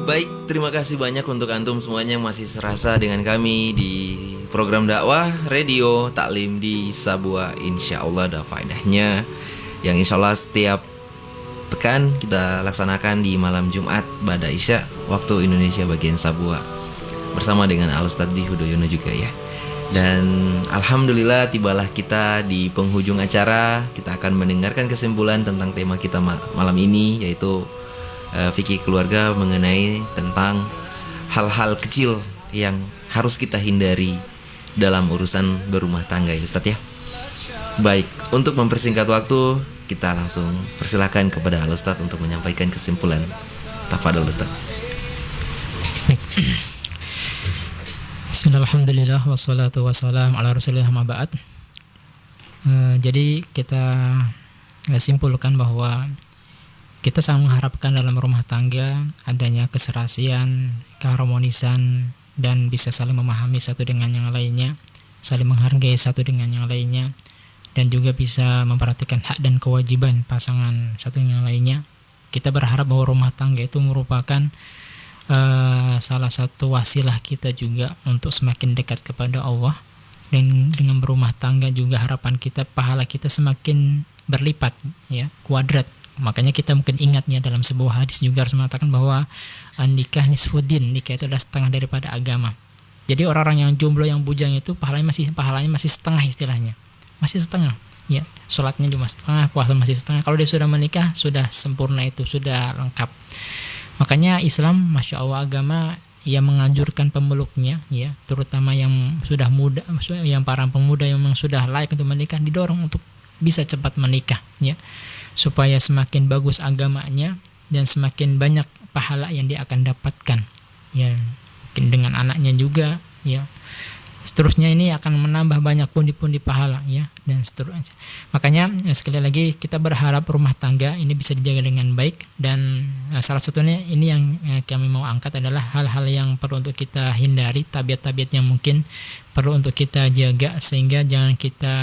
Baik, terima kasih banyak untuk antum semuanya yang masih serasa dengan kami di program dakwah radio Taklim di Sabua. Insya Allah ada faedahnya, yang insya Allah setiap pekan kita laksanakan di malam Jumat Ba'da Isya waktu Indonesia bagian Sabua, bersama dengan Al-Ustadz Dwi Hudoyono juga ya. Dan alhamdulillah tibalah kita di penghujung acara. Kita akan mendengarkan kesimpulan tentang tema kita malam ini, yaitu fikih keluarga, mengenai tentang hal-hal kecil yang harus kita hindari dalam urusan berumah tangga ya Ustadz ya. Baik, untuk mempersingkat waktu, kita langsung persilakan kepada Al-Ustadz untuk menyampaikan kesimpulan. Tafadhol Ustadz. Bismillahirrahmanirrahim. Wassalatu wassalam ala rasulillah ma ba'd. Jadi kita simpulkan bahwa kita sangat mengharapkan dalam rumah tangga adanya keserasian, keharmonisan, dan bisa saling memahami satu dengan yang lainnya, saling menghargai satu dengan yang lainnya, dan juga bisa memperhatikan hak dan kewajiban pasangan satu dengan yang lainnya. Kita berharap bahwa rumah tangga itu merupakan salah satu wasilah kita juga untuk semakin dekat kepada Allah, dan dengan berumah tangga juga harapan kita pahala kita semakin berlipat ya, kuadrat. Makanya kita mungkin ingatnya dalam sebuah hadis juga harus mengatakan bahwa nikah nisfuddin, nikah itu adalah setengah daripada agama. Jadi orang-orang yang jomblo, yang bujang itu pahalanya masih setengah istilahnya, masih setengah ya, sholatnya cuma setengah, puasa masih setengah. Kalau dia sudah menikah sudah sempurna, itu sudah lengkap. Makanya Islam, Masya Allah, agama yang menganjurkan pemeluknya ya, terutama yang sudah muda, yang para pemuda yang memang sudah layak untuk menikah, didorong untuk bisa cepat menikah ya, supaya semakin bagus agamanya dan semakin banyak pahala yang dia akan dapatkan ya, mungkin dengan anaknya juga ya. Seterusnya ini akan menambah banyak pundi-pundi pahala ya, dan seterusnya. Makanya sekali lagi kita berharap rumah tangga ini bisa dijaga dengan baik, dan salah satunya ini yang kami mau angkat adalah hal-hal yang perlu untuk kita hindari, tabiat-tabiat yang mungkin perlu untuk kita jaga, sehingga jangan kita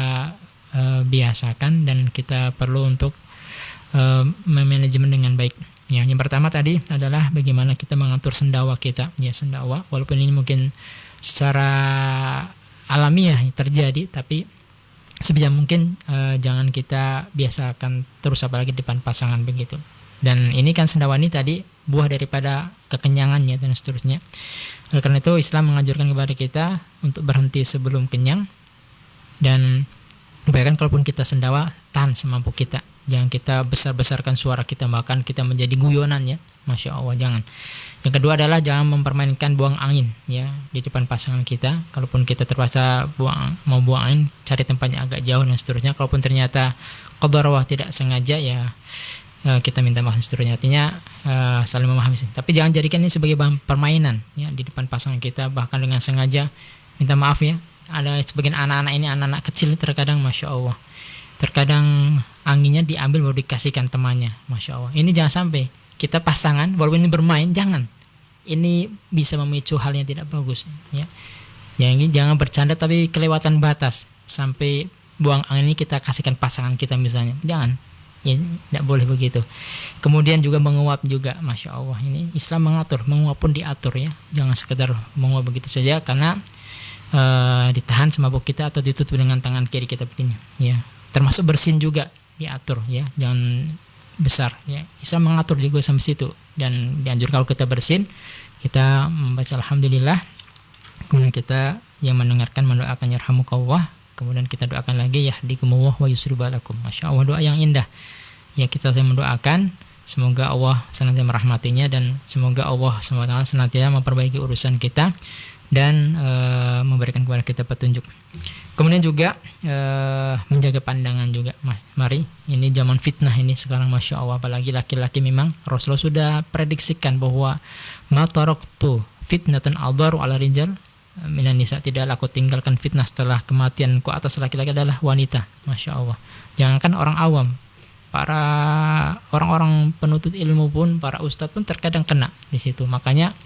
biasakan, dan kita perlu untuk memanajemen dengan baik. Ya, yang pertama tadi adalah bagaimana kita mengatur sendawa kita ya, sendawa walaupun ini mungkin secara alamiah terjadi, tapi sebisa mungkin jangan kita biasakan terus, apalagi depan pasangan begitu. Dan ini kan sendawa ini tadi buah daripada kekenyangannya dan seterusnya. Oleh karena itu Islam menganjurkan kepada kita untuk berhenti sebelum kenyang, dan upayakan kalaupun kita sendawa tahan semampu kita. Jangan kita besar-besarkan suara kita, bahkan kita menjadi guyonan ya, Masya Allah, jangan. Yang kedua adalah jangan mempermainkan buang angin ya di depan pasangan kita. Kalaupun kita terpaksa mau buang angin, cari tempatnya agak jauh dan seterusnya. Kalaupun ternyata qadarullah tidak sengaja ya, kita minta maaf dan seterusnya. Artinya saling memahami. Tapi jangan jadikan ini sebagai bahan permainan ya di depan pasangan kita, bahkan dengan sengaja minta maaf ya. Ada sebagian anak-anak ini, anak-anak kecil terkadang Masya Allah, terkadang anginnya diambil baru dikasihkan temannya, Masya Allah. Ini jangan sampai. Kita pasangan walaupun ini bermain, jangan. Ini bisa memicu hal yang tidak bagus ya. Jangan bercanda tapi kelewatan batas sampai buang angin ini kita kasihkan pasangan kita misalnya. Jangan. Ya, tidak boleh begitu. Kemudian juga menguap juga, Masya Allah. Ini Islam mengatur, menguap pun diatur ya. Jangan sekedar menguap begitu saja karena ditahan semabuk kita atau ditutup dengan tangan kiri kita begini ya. Termasuk bersin juga diatur ya. Jangan besar ya. Islam mengatur juga sampai situ, dan dianjurkan kalau kita bersin kita membaca alhamdulillah, kemudian kita yang mendengarkan mendoakan yarhamukallah, kemudian kita doakan lagi yahdikumullah wa yuslihu balakum. Masya Allah, doa yang indah ya. Kita mendoakan semoga Allah senantiasa merahmatinya, dan semoga Allah SWT senantiasa memperbaiki urusan kita dan memberikan kepada kita petunjuk. Kemudian juga menjaga pandangan juga, mari, ini zaman fitnah ini sekarang, Masya Allah, apalagi laki-laki. Memang Rasulullah sudah prediksikan bahwa ma taraktu fitnatan adharu ala rijal minan nisa, tidaklah aku tinggalkan fitnah setelah kematianku atas laki-laki adalah wanita. Masya Allah, jangankan orang awam, para orang-orang penuntut ilmu pun, para ustadz pun terkadang kena di situ. Makanya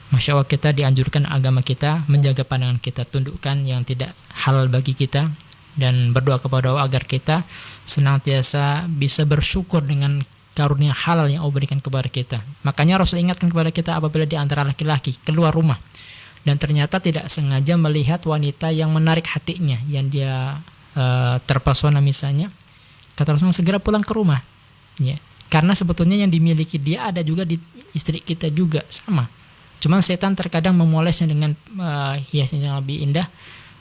Masya Allah, kita dianjurkan agama kita menjaga pandangan kita, tundukkan yang tidak halal bagi kita, dan berdoa kepada Allah agar kita senantiasa bisa bersyukur dengan karunia halal yang Allah berikan kepada kita. Makanya Rasul ingatkan kepada kita apabila di antara laki-laki keluar rumah dan ternyata tidak sengaja melihat wanita yang menarik hatinya, yang dia terpesona misalnya, kata Rasulullah segera pulang ke rumah ya. Karena sebetulnya yang dimiliki dia ada juga di istri kita juga, sama. Cuman setan terkadang memolesnya dengan hiasan yang lebih indah,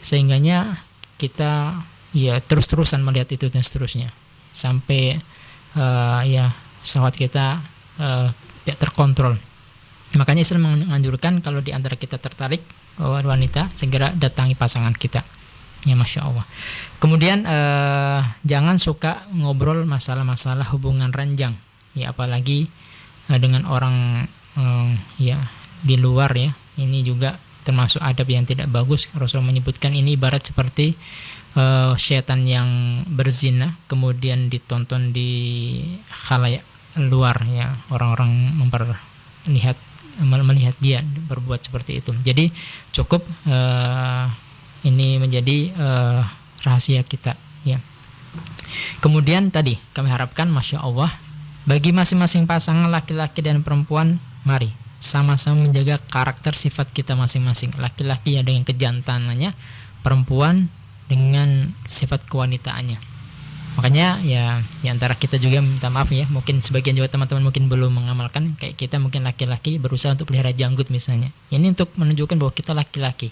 sehingganya kita ya terus-terusan melihat itu dan seterusnya, sampai ya syahwat kita tidak terkontrol. Makanya Islam menganjurkan kalau di antara kita tertarik wanita, segera datangi pasangan kita ya, Masya Allah. Kemudian jangan suka ngobrol masalah-masalah hubungan ranjang ya, apalagi dengan orang ya di luar ya. Ini juga termasuk adab yang tidak bagus. Rasul menyebutkan ini ibarat seperti syaitan yang berzina kemudian ditonton di khalayak luar ya, orang-orang melihat dia berbuat seperti itu. Jadi cukup ini menjadi rahasia kita ya. Kemudian tadi kami harapkan, Masya Allah, bagi masing-masing pasangan laki-laki dan perempuan, mari sama-sama menjaga karakter sifat kita masing-masing. Laki-laki ya dengan kejantanannya, perempuan dengan sifat kewanitaannya. Makanya ya di antara kita juga minta maaf ya, mungkin sebagian juga teman-teman mungkin belum mengamalkan, kayak kita mungkin laki-laki berusaha untuk pelihara janggut misalnya. Ini untuk menunjukkan bahwa kita laki-laki.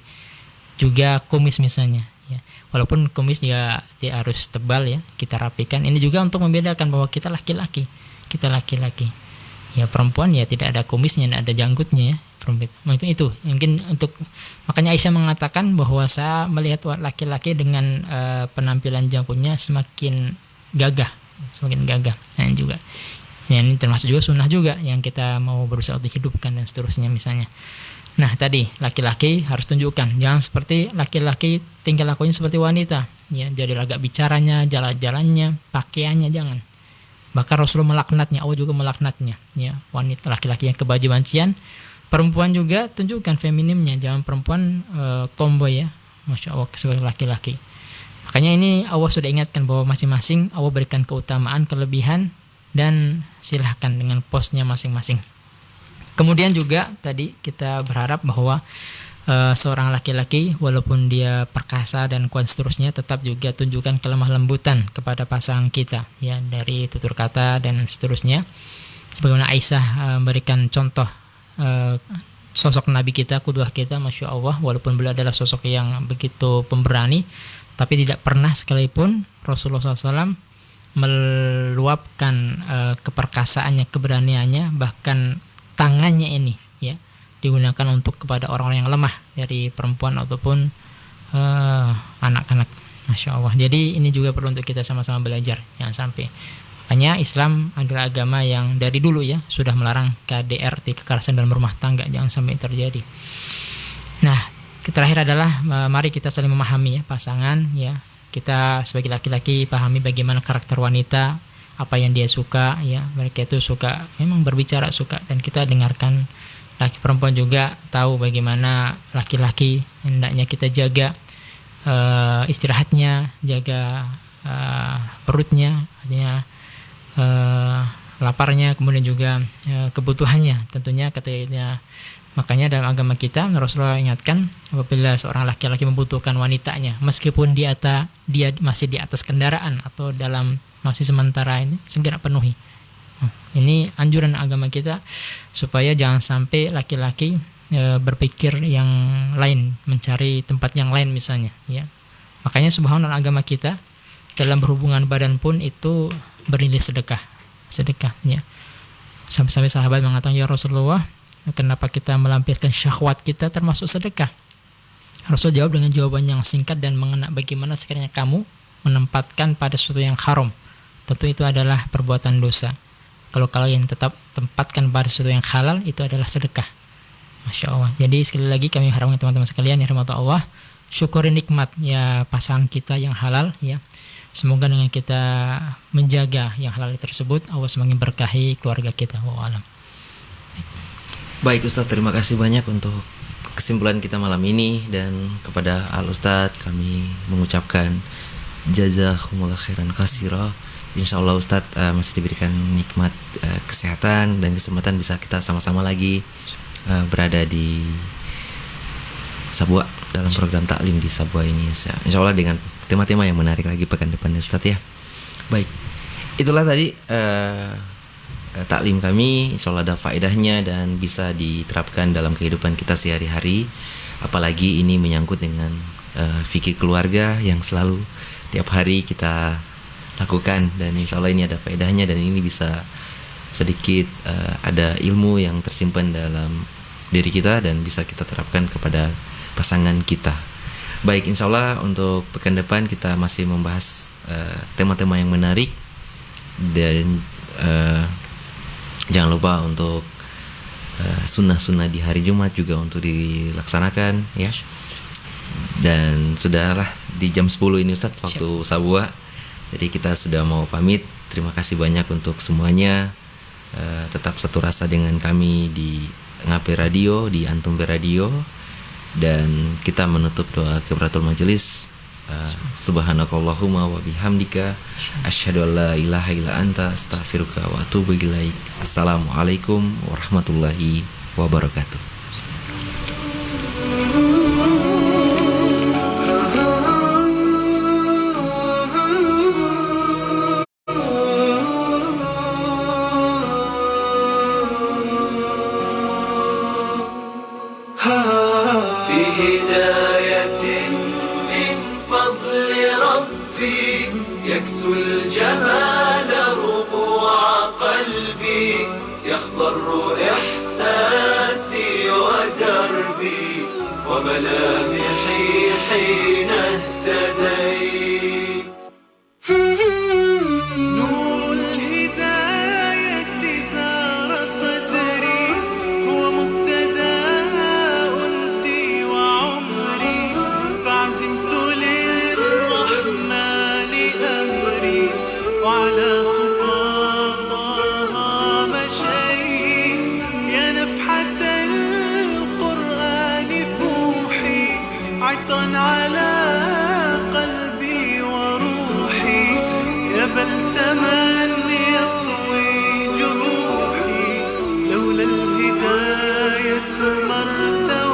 Juga kumis misalnya ya. Walaupun kumis juga tidak harus tebal ya, kita rapikan. Ini juga untuk membedakan bahwa kita laki-laki. Kita laki-laki. Ya perempuan ya tidak ada kumisnya, tidak ada janggutnya ya. Itu mungkin untuk, makanya Aisyah mengatakan bahwa saya melihat laki-laki dengan penampilan janggutnya semakin gagah. Nah juga ya, ini termasuk juga sunnah juga yang kita mau berusaha untuk hidupkan dan seterusnya misalnya. Nah tadi laki-laki harus tunjukkan, jangan seperti laki-laki tingkah lakunya seperti wanita ya, jadi lagak bicaranya, jalan-jalannya, pakaiannya jangan. Bahkan Rasulullah melaknatnya, Allah juga melaknatnya ya, wanita laki-laki yang kebaji bancian. Perempuan juga tunjukkan feminimnya, jangan perempuan tomboy ya, Masya Allah, sebagai laki-laki. Makanya ini Allah sudah ingatkan bahwa masing-masing Allah berikan keutamaan, kelebihan, dan silahkan dengan posnya masing-masing. Kemudian juga tadi kita berharap bahwa seorang laki-laki walaupun dia perkasa dan kuat seterusnya, tetap juga tunjukkan kelemah lembutan kepada pasangan kita ya, dari tutur kata dan seterusnya. Sebagaimana Aisyah memberikan contoh sosok Nabi kita, qudwah kita, Masya Allah, walaupun beliau adalah sosok yang begitu pemberani, tapi tidak pernah sekalipun Rasulullah SAW meluapkan keperkasaannya, keberaniannya, bahkan tangannya ini ya digunakan untuk kepada orang-orang yang lemah dari perempuan ataupun anak-anak, Masya Allah. Jadi ini juga perlu untuk kita sama-sama belajar, jangan sampai. Makanya Islam adalah agama yang dari dulu ya sudah melarang KDRT, kekerasan dalam rumah tangga, jangan sampai terjadi. Nah, terakhir adalah mari kita saling memahami ya pasangan ya. Kita sebagai laki-laki pahami bagaimana karakter wanita, apa yang dia suka ya. Mereka itu suka memang berbicara, suka, dan kita dengarkan. Laki perempuan juga tahu bagaimana laki-laki hendaknya kita jaga istirahatnya, jaga perutnya, artinya laparnya, kemudian juga kebutuhannya tentunya katanya. Makanya dalam agama kita Rasulullah ingatkan apabila seorang laki-laki membutuhkan wanitanya, meskipun dia masih di atas kendaraan atau dalam masih sementara ini, segera penuhi Ini anjuran agama kita supaya jangan sampai laki-laki berpikir yang lain, mencari tempat yang lain misalnya, ya. Makanya subhanallah agama kita dalam berhubungan badan pun itu bernilai sedekah, ya. Sampai-sampai sahabat mengatakan, ya Rasulullah, kenapa kita melampiaskan syahwat kita termasuk sedekah? Rasul jawab dengan jawaban yang singkat dan mengena, bagaimana sekiranya kamu menempatkan pada sesuatu yang haram? Tentu itu adalah perbuatan dosa. Kalau kalian tetap tempatkan pada sesuatu yang halal, itu adalah sedekah. Masya Allah. Jadi sekali lagi kami harapkan teman-teman sekalian yang rahmat Allah, syukuri nikmat ya pasangan kita yang halal, ya. Semoga dengan kita menjaga yang halal tersebut, Allah semakin berkahi keluarga kita. Wallahu a'lam. Baik Ustadz, terima kasih banyak untuk kesimpulan kita malam ini, dan kepada Al Ustadz kami mengucapkan jazakumullah khairan katsira. Insyaallah Ustadz masih diberikan nikmat kesehatan dan kesempatan bisa kita sama-sama lagi berada di Sabwa dalam program taklim di Sabwa ini, insyaallah dengan tema-tema yang menarik lagi pekan depan Ustadz ya. Baik, itulah tadi taklim kami, insyaallah ada faedahnya dan bisa diterapkan dalam kehidupan kita sehari-hari. Apalagi ini menyangkut dengan fikih keluarga yang selalu tiap hari kita lakukan, dan insyaallah ini ada faedahnya dan ini bisa sedikit ada ilmu yang tersimpan dalam diri kita dan bisa kita terapkan kepada pasangan kita. Baik, insyaallah untuk pekan depan kita masih membahas tema-tema yang menarik, dan jangan lupa untuk sunnah-sunnah di hari Jumat juga untuk dilaksanakan ya. Dan sudahlah di jam 10 ini Ustadz waktu Sabwa, jadi kita sudah mau pamit. Terima kasih banyak untuk semuanya. Tetap satu rasa dengan kami di Ngape Radio, di Antum Radio, dan kita menutup doa kifaratul majelis. Subhanakallahumma wa bihamdika asyhadu an la ilaha illa anta astaghfiruka wa atubu ilaik. Assalamualaikum warahmatullahi wabarakatuh. يكسو الجمال ربوع قلبي يخضر إحساسي ودربي وملامحي حين اهتديت. نور الهداية زار صدري هو مبتدأ أنسي وعمري فعزمت وعلى خطاها مشيت يا نفحة القرآن فوحي عطرا على قلبي وروحي يا بلسما يطوي جروحي لولا الهداية ما ارتويت.